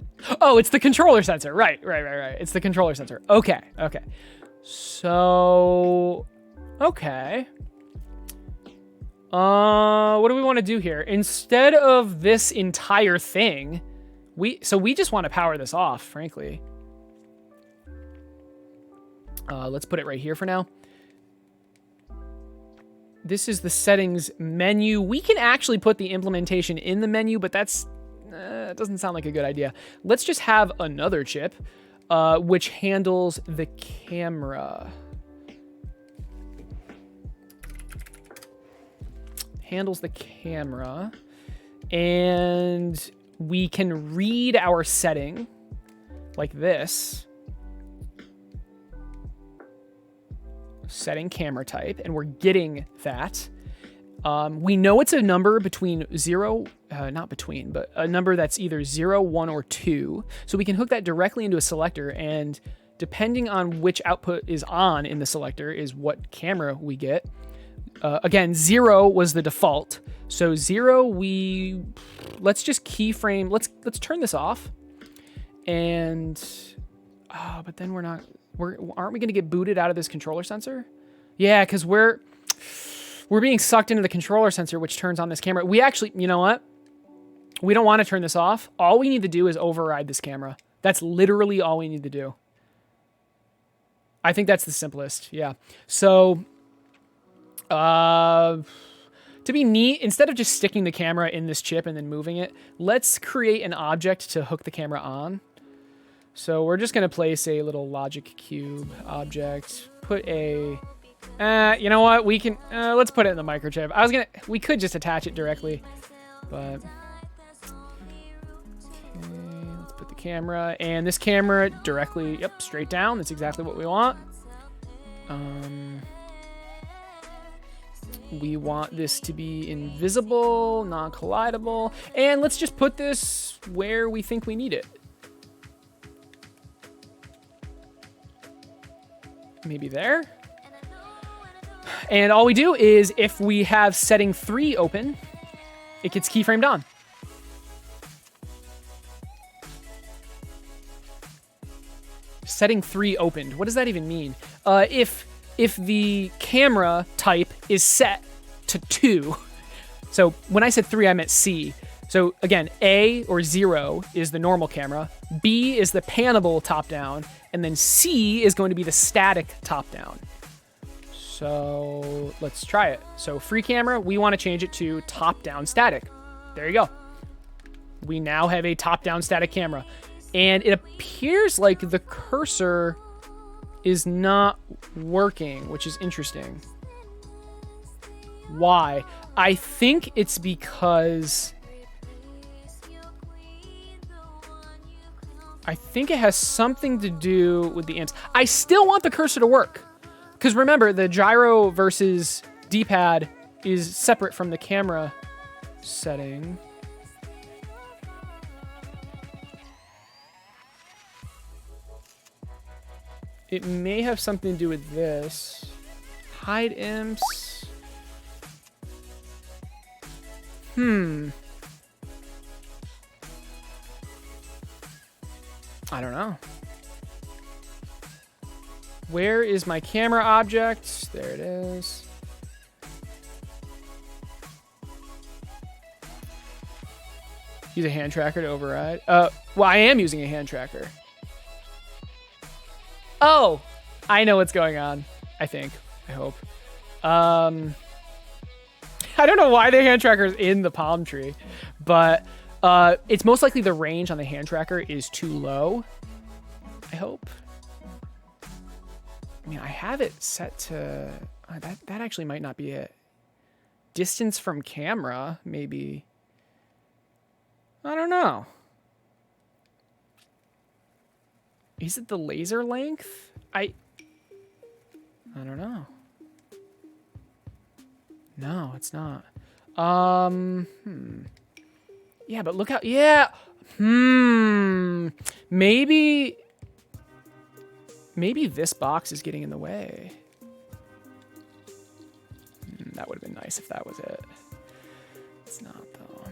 Oh, it's the controller sensor. Right. It's the controller sensor. Okay. So, okay. What do we want to do here? Instead of this entire thing, we just want to power this off, frankly. Let's put it right here for now. This is the settings menu. We can actually put the implementation in the menu, but that's... It doesn't sound like a good idea. Let's just have another chip, which handles the camera. Handles the camera. And we can read our setting like this. Setting camera type, and we're getting that. We know it's a number between not between, but a number that's either 0, 1, or 2. So we can hook that directly into a selector, and depending on which output is on in the selector is what camera we get. Again, 0 was the default. So 0, let's just keyframe, let's turn this off. And, but then aren't we going to get booted out of this controller sensor? Yeah, because we're being sucked into the controller sensor, which turns on this camera. We actually, you know what? We don't want to turn this off. All we need to do is override this camera. That's literally all we need to do. I think that's the simplest. Yeah. So, to be neat, instead of just sticking the camera in this chip and then moving it, let's create an object to hook the camera on. So we're just going to place a little logic cube object, put a... you know what? We can, let's put it in the microchip. We could just attach it directly, but... Okay, let's put the camera, and this camera directly, yep, straight down. That's exactly what we want. We want this to be invisible, non-collidable, and let's just put this where we think we need it. Maybe there. And all we do is, if we have setting 3 open, it gets keyframed on. Setting 3 opened. What does that even mean? If if the camera type is set to 2. So when I said 3, I meant C. So again, A or 0 is the normal camera, B is the panable top-down, and then C is going to be the static top-down. So let's try it. So free camera, we want to change it to top-down static. There you go. We now have a top-down static camera. And it appears like the cursor is not working, which is interesting. Why? I think it's because... I think it has something to do with the amps. I still want the cursor to work. Because remember, the gyro versus D-pad is separate from the camera setting. It may have something to do with this. Hide imps. I don't know. Where is my camera object? There it is. Use a hand tracker to override. Well, I am using a hand tracker. Oh, I know what's going on. I think. I hope. I don't know why the hand tracker is in the palm tree, but it's most likely the range on the hand tracker is too low. I hope. I mean, I have it set to... that actually might not be it. Distance from camera, maybe. I don't know. Is it the laser length? I don't know. No, it's not. Yeah, but look how... Yeah. Maybe this box is getting in the way. That would have been nice if that was it. It's not, though.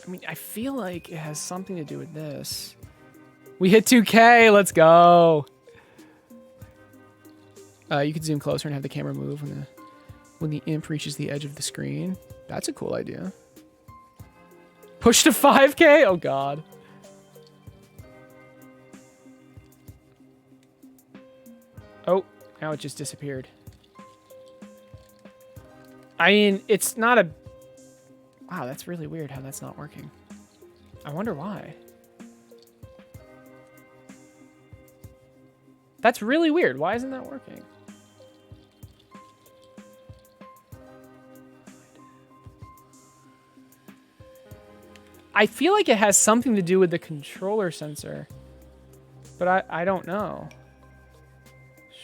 I mean, I feel like it has something to do with this. We hit 2K. Let's go. You can zoom closer and have the camera move when the imp reaches the edge of the screen. That's a cool idea. Push to 5K? Oh, God. Oh, now it just disappeared. I mean, it's not a... Wow, that's really weird how that's not working. I wonder why. That's really weird. Why isn't that working? I feel like it has something to do with the controller sensor, but I don't know.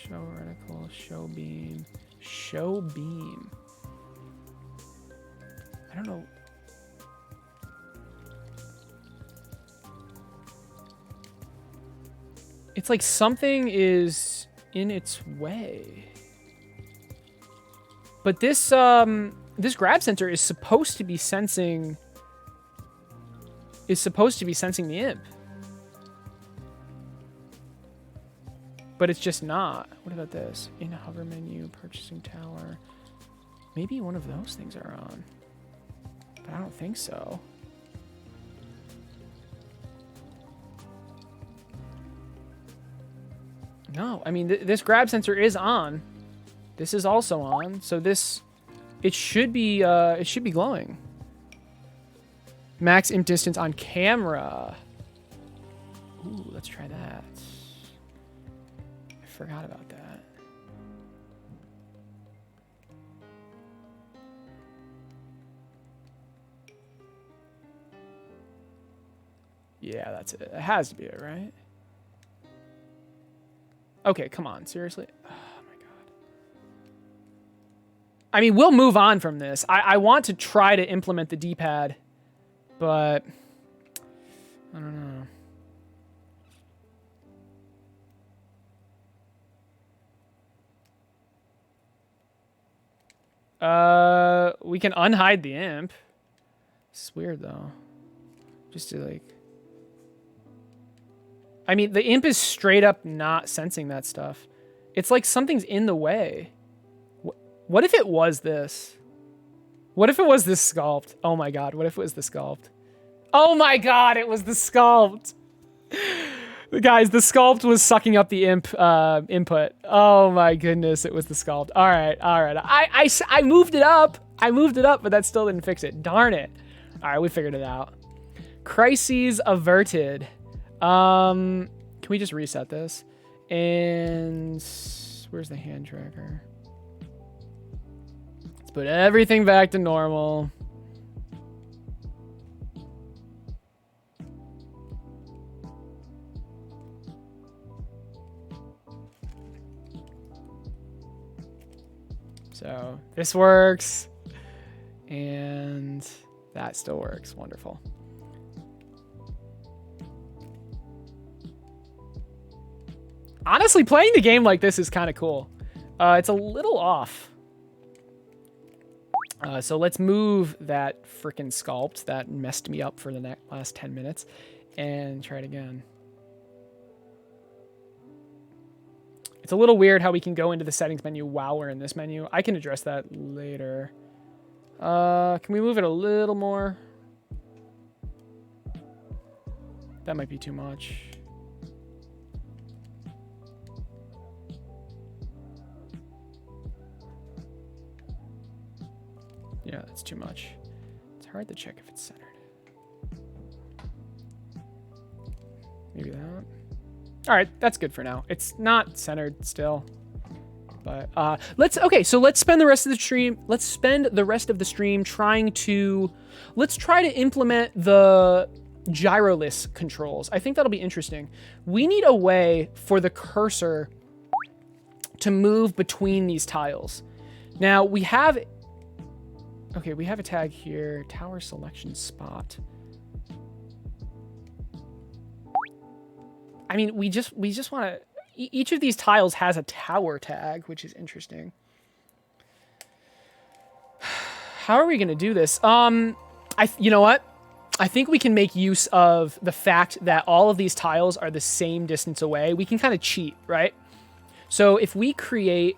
Show reticle, show beam, show beam. I don't know. It's like something is in its way. But this this grab sensor is supposed to be sensing the imp. But it's just not. What about this? In hover menu, purchasing tower. Maybe one of those things are on. But I don't think so. No, I mean, this grab sensor is on. This is also on. So this, it should be glowing. Max imp distance on camera. Ooh, let's try that. I forgot about that. Yeah, that's it. It has to be it, right? Okay, come on. Seriously? Oh, my God. I mean, we'll move on from this. I want to try to implement the D-pad, but I don't know. We can unhide the imp. It's weird, though. Just to, like... I mean, the imp is straight up not sensing that stuff. It's like something's in the way. What if it was this? What if it was this sculpt? Oh my god, what if it was the sculpt? Oh my god, it was the sculpt! Guys, the sculpt was sucking up the imp input. Oh my goodness, it was the sculpt. All right. I moved it up. But that still didn't fix it. Darn it. All right, we figured it out. Crises averted. Can we just reset this? And where's the hand tracker? Let's put everything back to normal. So this works, and that still works. Wonderful. Honestly, playing the game like this is kind of cool. It's a little off. So let's move that frickin' sculpt that messed me up for the last 10 minutes and try it again. It's a little weird how we can go into the settings menu while we're in this menu. I can address that later. Can we move it a little more? That might be too much. Yeah, that's too much. It's hard to check if it's centered. Maybe that. All right, that's good for now. It's not centered still, but let's spend the rest of the stream. Let's spend the rest of the stream trying to, let's try to implement the gyroless controls. I think that'll be interesting. We need a way for the cursor to move between these tiles. Now we have, okay, we have a tag here, tower selection spot. I mean, we just want to, each of these tiles has a tower tag, which is interesting. How are we going to do this? You know what? I think we can make use of the fact that all of these tiles are the same distance away. We can kind of cheat, right? So if we create,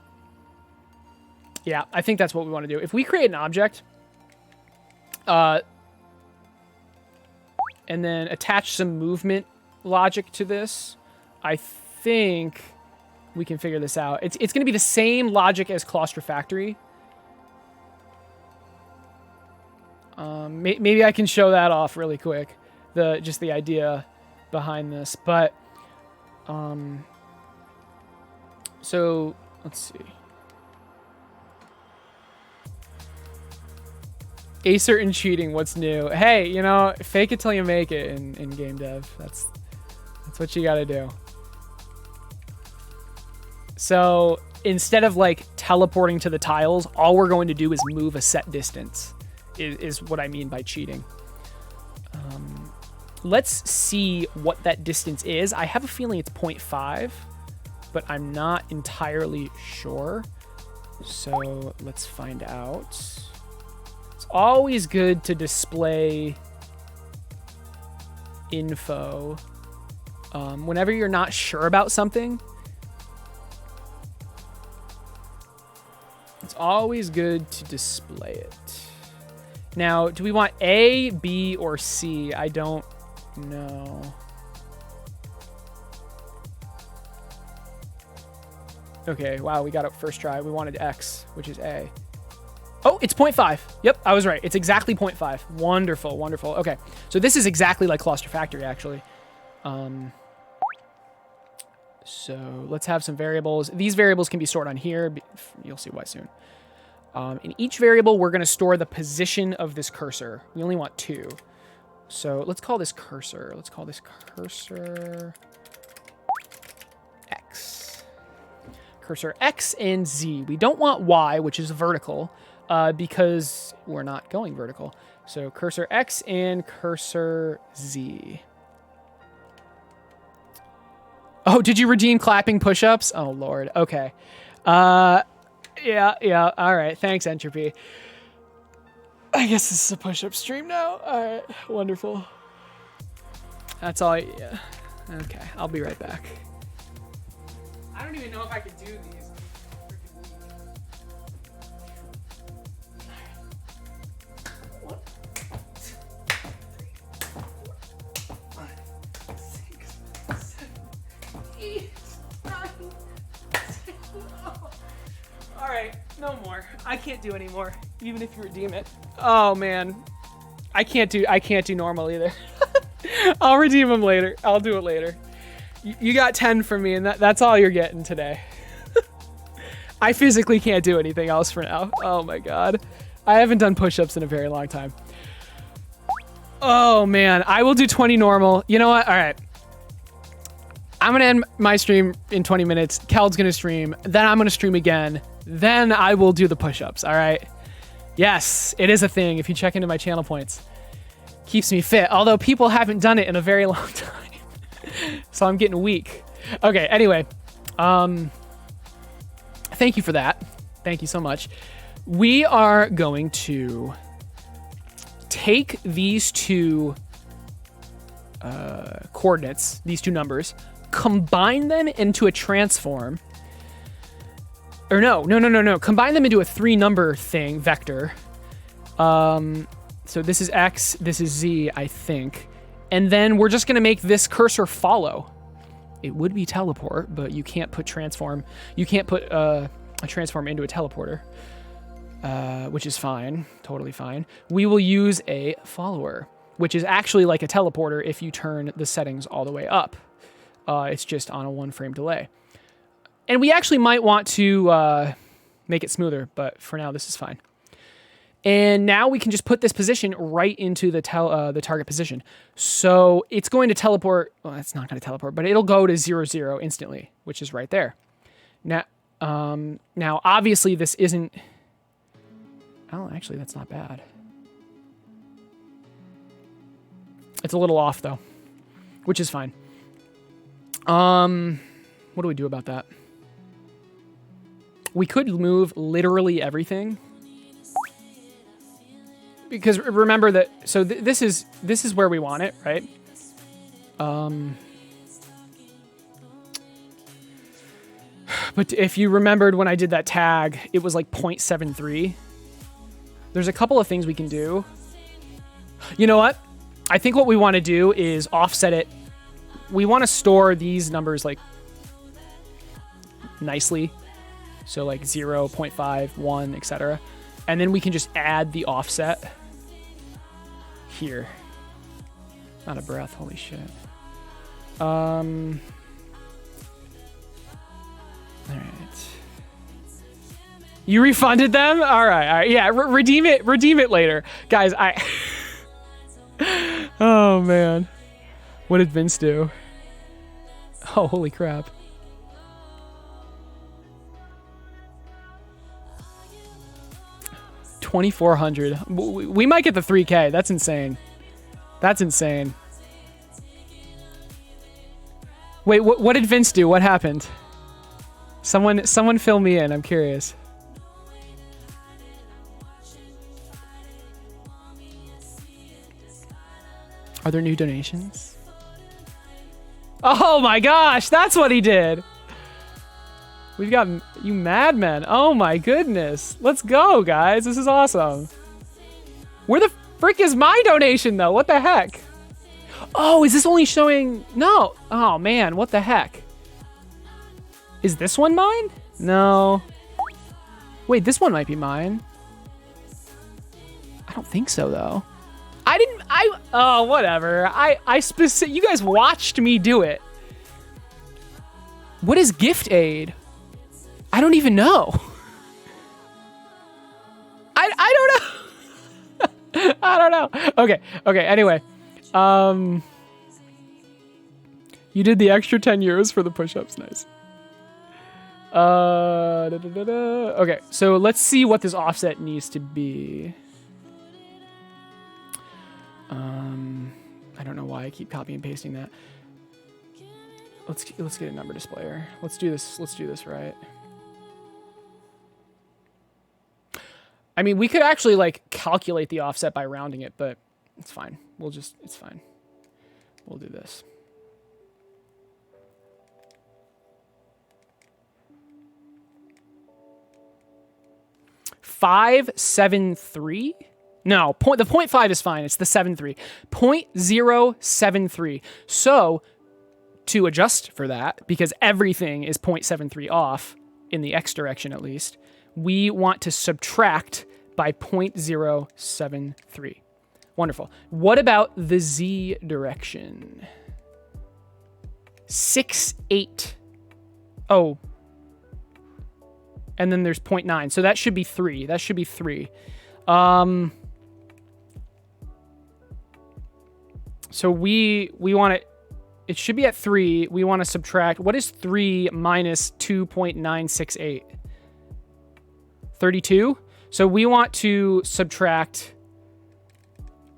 yeah, I think that's what we want to do. If we create an object, and then attach some movement logic to this, I think we can figure this out. It's going to be the same logic as Claustrofactory. Maybe I can show that off really quick, just the idea behind this. But so let's see. Acer and cheating, what's new? Hey, you know, fake it till you make it in game dev. That's what you gotta do. So instead of like teleporting to the tiles, all we're going to do is move a set distance, is what I mean by cheating. Let's see what that distance is. I have a feeling it's 0.5, but I'm not entirely sure. So let's find out. It's always good to display info whenever you're not sure about something. It's always good to display it. Now, do we want A, B, or C? I don't know. Okay, wow, we got it first try. We wanted X, which is A. Oh, it's 0.5. Yep, I was right. It's exactly 0.5. Wonderful, wonderful. Okay, so this is exactly like Claustrofactory, actually. So let's have some variables. These variables can be stored on here. You'll see why soon. In each variable, we're going to store the position of this cursor. We only want 2. So let's call this cursor. Let's call this cursor X. Cursor X and Z. We don't want Y, which is vertical, because we're not going vertical. So cursor X and cursor Z. Oh, did you redeem clapping push-ups? Oh, Lord. Okay. Yeah. All right. Thanks, Entropy. I guess this is a push-up stream now. All right. Wonderful. That's all. Yeah. Okay, I'll be right back. I don't even know if I could do these. What? 5, 6, 7, 8, 9, 10. Oh. All right, no more. I can't do any more, even if you redeem it. Oh man, I can't do normal either. I'll redeem them later. I'll do it later. You got 10 from me, and that's all you're getting today. I physically can't do anything else for now. Oh my god. I haven't done push-ups in a very long time. Oh man, I will do 20 normal. You know what? All right. I'm going to end my stream in 20 minutes. Keld's going to stream. Then I'm going to stream again. Then I will do the push-ups, all right? Yes, it is a thing if you check into my channel points. Keeps me fit, although people haven't done it in a very long time. So I'm getting weak. Okay, anyway. Thank you for that. Thank you so much. We are going to take these two coordinates, these two numbers, combine them into a transform. Or no. Combine them into a 3-number thing, vector. So this is X, this is Z, I think. And then we're just going to make this cursor follow. It would be teleport, but you can't put transform. You can't put a transform into a teleporter, which is fine. Totally fine. We will use a follower, which is actually like a teleporter if you turn the settings all the way up. It's just on a 1-frame delay. And we actually might want to make it smoother, but for now, this is fine. And now we can just put this position right into the target position. So it's going to teleport. Well, it's not going to teleport, but it'll go to 0, 0 instantly, which is right there. Now, obviously, this isn't. Oh, actually, that's not bad. It's a little off though, which is fine. What do we do about that? We could move literally everything. Because remember that, so this is where we want it, right? But if you remembered when I did that tag, it was like 0.73. There's a couple of things we can do. You know what? I think what we want to do is offset it. We want to store these numbers like nicely. So like 0, 0.5, 1, etc. And then we can just add the offset here. Not a breath, holy shit. All right. You refunded them? All right. Yeah, redeem it later. Guys, oh man. What did Vince do? Oh, holy crap. $2,400. We might get the 3K. That's insane. That's insane. Wait, what did Vince do? What happened? Someone fill me in. I'm curious. Are there new donations? Oh my gosh, that's what he did. We've got you madmen. Oh my goodness. Let's go, guys. This is awesome. Where the frick is my donation, though? What the heck? Oh, is this only showing? No. Oh, man. What the heck? Is this one mine? No. Wait, this one might be mine. I don't think so, though. Oh, whatever. You guys watched me do it. What is gift aid? I don't even know. I don't know. I don't know. Okay, anyway. You did the extra 10 euros for the push-ups. Nice. Okay, so let's see what this offset needs to be. I don't know why I keep copying and pasting that. Let's get a number displayer. Let's do this right. I mean, we could actually like calculate the offset by rounding it, but it's fine. It's fine. We'll do this. 573. No, the 0.5 is fine. It's the 73. 0.073. So to adjust for that, because everything is 0.73 off in the x direction at least, we want to subtract by 0.073. Wonderful. What about the z direction? 6.8. Oh. And then there's 0.9. So that should be 3. That should be 3. So we want to, it should be at 3. We want to subtract, what is 3 minus 2.968? 32? So we want to subtract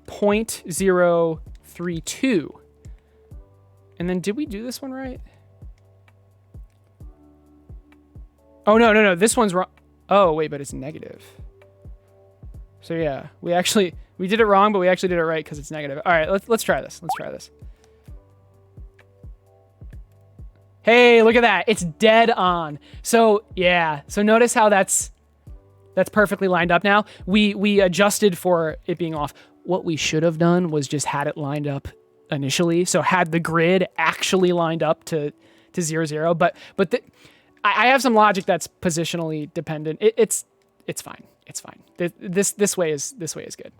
0.032. And then did we do this one right? Oh, no. This one's wrong. Oh, wait, but it's negative. So yeah, we did it wrong, but we actually did it right because it's negative. All right, let's try this. Let's try this. Hey, look at that. It's dead on. So yeah, so notice how that's perfectly lined up now. We adjusted for it being off. What we should have done was just had it lined up initially. So had the grid actually lined up to 0, 0. But I have some logic that's positionally dependent. It's fine. It's fine. This way is good.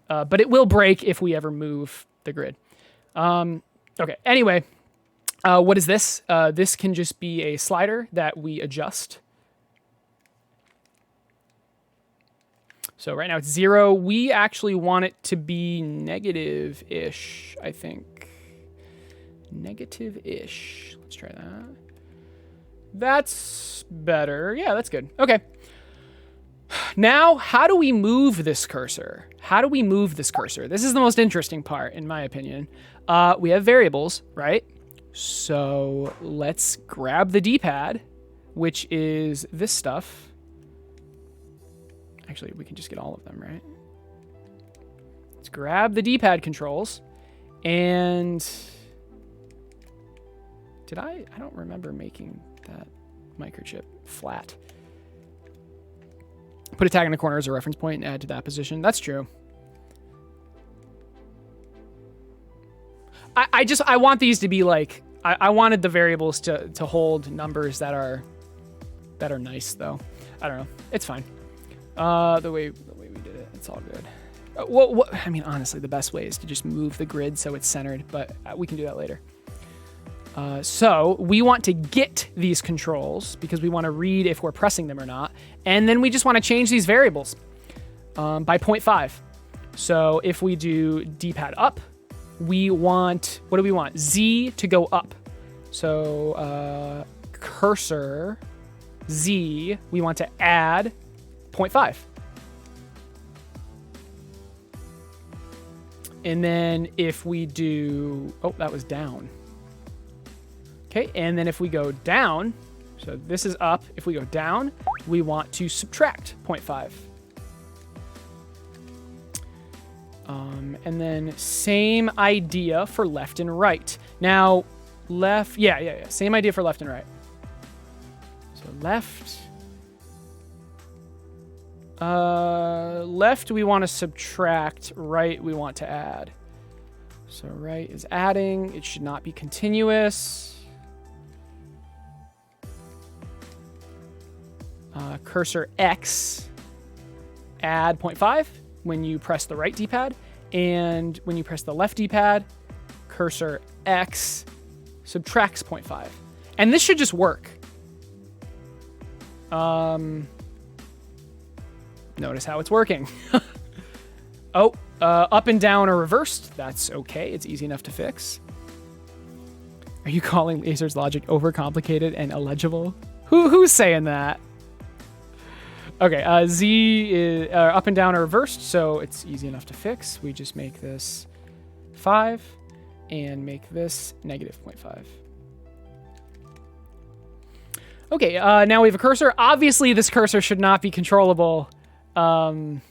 But it will break if we ever move the grid. Okay. Anyway, what is this? This can just be a slider that we adjust. So right now it's 0. We actually want it to be negative-ish, I think. Negative-ish. Let's try that. That's better. Yeah, that's good. Okay. Now, how do we move this cursor? This is the most interesting part, in my opinion. We have variables, right? So let's grab the D-pad, which is this stuff. Actually, we can just get all of them, right? Let's grab the D-pad controls. And I don't remember making that microchip flat. Put a tag in the corner as a reference point and add to that position. That's true. I want these to be like, I wanted the variables to hold numbers that are nice though. I don't know. It's fine. The way we did it, it's all good. I mean, honestly, the best way is to just move the grid so it's centered, but we can do that later. So we want to get these controls because we want to read if we're pressing them or not. And then we just want to change these variables by 0.5. So if we do D-pad up, we want, what do we want? Z to go up. So cursor Z, we want to add 0.5. And then if we do, oh, that was down. Okay, and then if we go down, so this is up. If we go down, we want to subtract 0.5. And then same idea for left and right. Now, left, yeah. Same idea for left and right. So left we want to subtract, right we want to add. So right is adding, it should not be continuous. Cursor X, add 0.5 when you press the right D-pad, and when you press the left D-pad, cursor X subtracts 0.5. And this should just work. Notice how it's working. Oh, up and down are reversed. That's okay. It's easy enough to fix. Are you calling Acer's logic overcomplicated and illegible? Who's saying that? Okay, Z is up and down are reversed, so it's easy enough to fix. We just make this 5 and make this negative 0.5. Okay, now we have a cursor. Obviously, this cursor should not be controllable when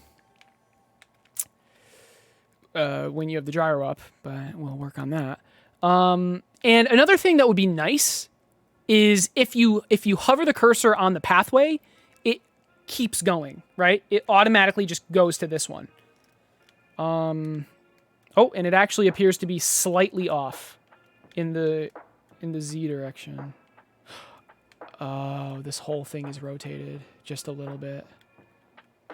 you have the gyro up, but we'll work on that. And another thing that would be nice is if you hover the cursor on the pathway, keeps going, right? It automatically just goes to this one. Oh, and it actually appears to be slightly off in the Z direction. Oh, this whole thing is rotated just a little bit.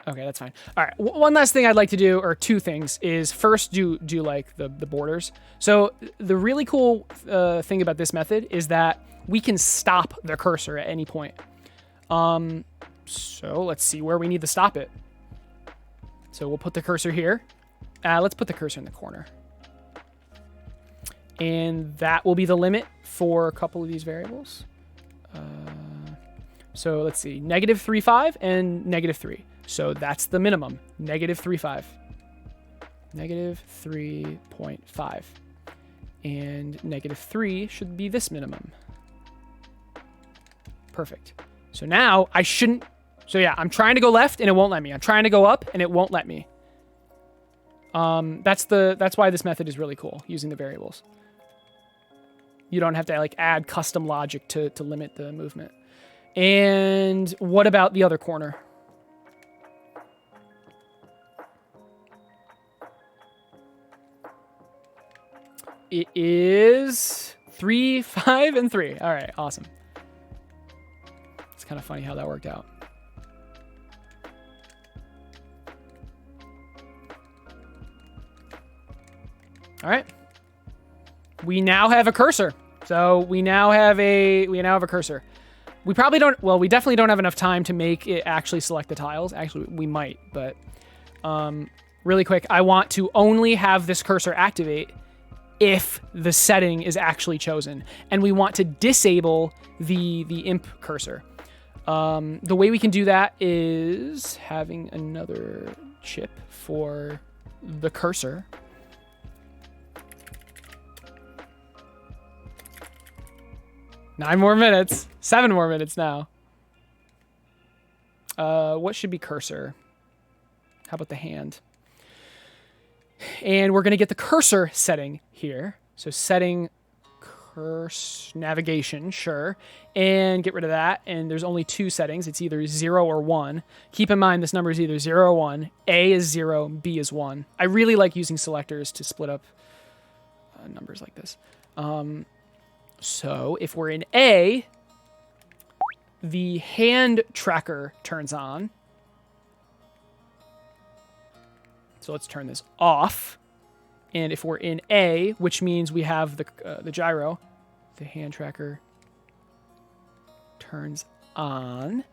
Okay, that's fine. All right, one last thing I'd like to do, or two things, is first do like the borders. So the really cool thing about this method is that we can stop the cursor at any point. So let's see where we need to stop it. So we'll put the cursor here. Let's put the cursor in the corner. And that will be the limit for a couple of these variables. So let's see, -3.5 and -3. So that's the minimum, -3.5. -3.5. And -3 should be this minimum. Perfect. So now I shouldn't, so yeah, I'm trying to go left and it won't let me. I'm trying to go up and it won't let me. That's why this method is really cool, using the variables. You don't have to like add custom logic to limit the movement. And what about the other corner? It is 3, 5, and 3. All right, awesome. It's kind of funny how that worked out. All right. We now have a cursor. So we now have a cursor. We probably don't, well, we definitely don't have enough time to make it actually select the tiles. Actually, we might, but really quick, I want to only have this cursor activate if the setting is actually chosen. And we want to disable the imp cursor. The way we can do that is having another chip for the cursor. Nine more minutes. 7 more minutes now. What should be cursor? How about the hand? And we're going to get the cursor setting here. So setting curse navigation, sure. And get rid of that. And there's only 2 settings. It's either 0 or 1. Keep in mind this number is either 0 or 1. A is 0, B is 1. I really like using selectors to split up numbers like this. So if we're in A, the hand tracker turns on. So let's turn this off. And if we're in A, which means we have the gyro, the hand tracker turns on.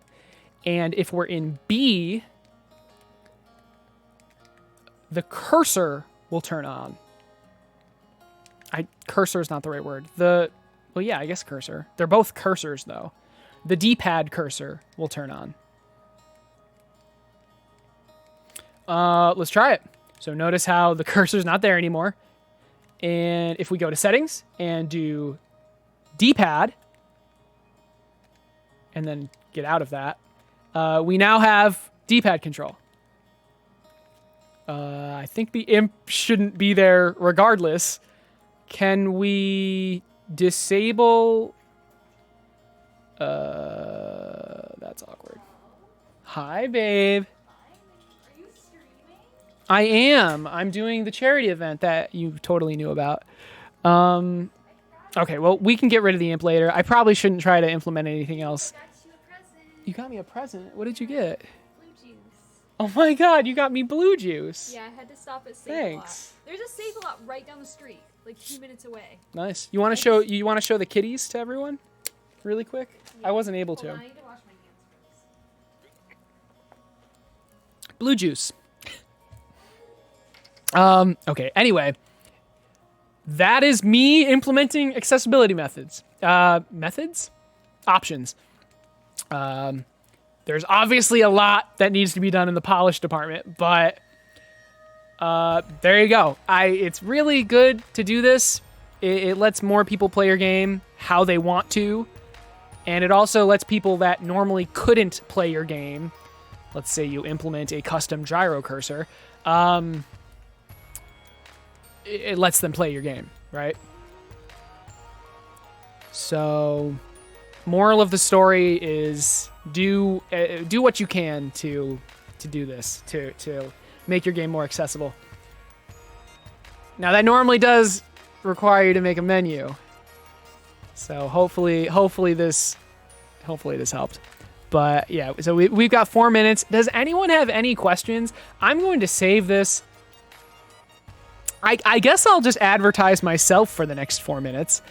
And if we're in B, the cursor will turn on. Cursor is not the right word. Well, yeah, I guess cursor. They're both cursors, though. The D-pad cursor will turn on. Let's try it. So notice how the cursor's not there anymore. And if we go to settings and do D-pad, and then get out of that, we now have D-pad control. I think the imp shouldn't be there regardless. Can we disable... that's awkward. Hi, babe. Are you streaming? I am. I'm doing the charity event that you totally knew about. Okay, well, we can get rid of the imp later. I probably shouldn't try to implement anything else. I got you a present. You got me a present? What did you get? Blue juice. Oh my god, you got me blue juice. Yeah, I had to stop at Save Thanks. A Lot. There's a Save A Lot right down the street, like 2 minutes away. Nice. You want to show the kitties to everyone? Really quick? Yeah. I wasn't able to. Hold on, I need to wash my hands first. Blue juice. Okay, anyway. That is me implementing accessibility methods. Options. There's obviously a lot that needs to be done in the polish department, but there you go. It's really good to do this. It lets more people play your game how they want to, and it also lets people that normally couldn't play your game, let's say you implement a custom gyro cursor, it lets them play your game, right? So, moral of the story is do what you can to do this to make your game more accessible. Now that normally does require you to make a menu, so hopefully this helped. But yeah, so we've got 4 minutes. Does anyone have any questions? I'm going to save this. I guess I'll just advertise myself for the next 4 minutes.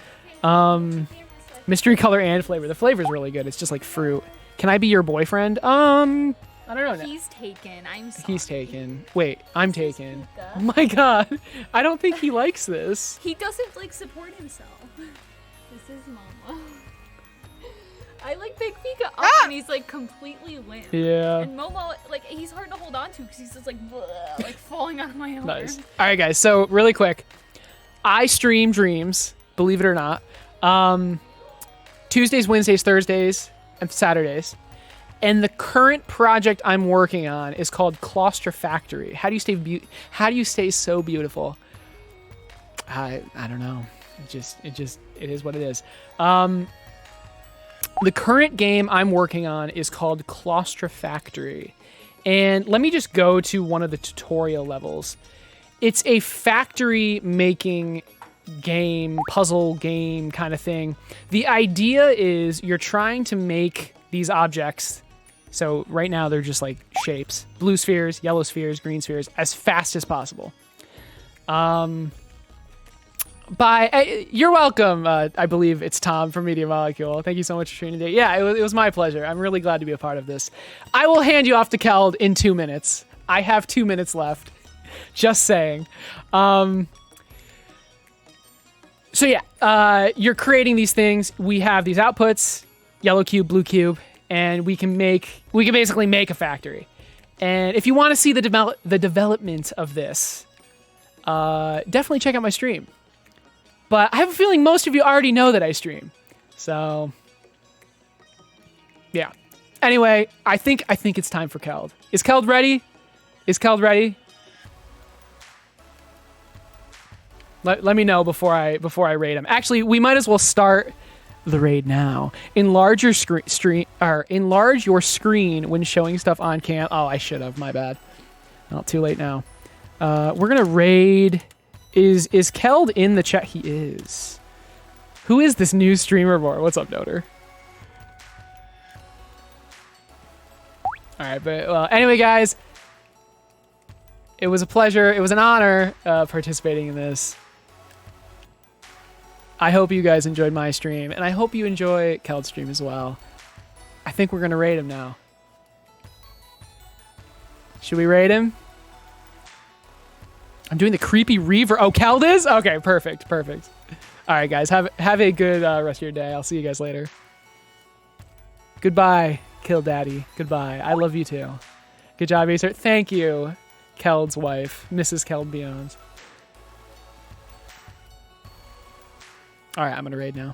Mystery color and flavor. The flavor's really good. It's just like fruit. Can I be your boyfriend? I don't know. He's taken. I'm sorry. He's taken. Wait, I'm taken. Oh my god. I don't think he likes this. He doesn't like support himself. This is Mama. I like pick Pika up and he's like completely limp. Yeah. And Momo, like, he's hard to hold on to because he's just like, bleh, like falling out of my arm. Nice. All right, guys. So really quick, I stream Dreams, believe it or not. Tuesdays, Wednesdays, Thursdays, and Saturdays. And the current project I'm working on is called Claustrofactory. How do you stay so beautiful? I don't know. It is what it is. The current game I'm working on is called Claustrofactory. And let me just go to one of the tutorial levels. It's a factory making game, puzzle game kind of thing. The idea is you're trying to make these objects. So right now they're just like shapes, blue spheres, yellow spheres, green spheres, as fast as possible. You're welcome. I believe it's Tom from Media Molecule. Thank you so much for tuning today. Yeah, it was my pleasure. I'm really glad to be a part of this. I will hand you off to Keld in 2 minutes. I have 2 minutes left. Just saying. So yeah, you're creating these things. We have these outputs, yellow cube, blue cube, and we can basically make a factory. And if you want to see the development of this, definitely check out my stream. But I have a feeling most of you already know that I stream. So yeah. Anyway, I think it's time for Keld. Is Keld ready? Let me know before I raid him. Actually, we might as well start the raid now. Enlarge your enlarge your screen when showing stuff on cam. Oh, I should have. My bad. Well, too late now. We're gonna raid. Is Keld in the chat? He is. Who is this new streamer boy? What's up, Noter? All right, but well, anyway, guys, it was a pleasure. It was an honor participating in this. I hope you guys enjoyed my stream, and I hope you enjoy Keld's stream as well. I think we're gonna raid him now. Should we raid him? I'm doing the creepy reaver. Oh, Keld is? Okay, perfect. All right, guys, have a good rest of your day. I'll see you guys later. Goodbye, Kill Daddy. Goodbye. I love you too. Good job, Acer. Thank you, Keld's wife, Mrs. Keld Beyond. All right, I'm gonna raid now.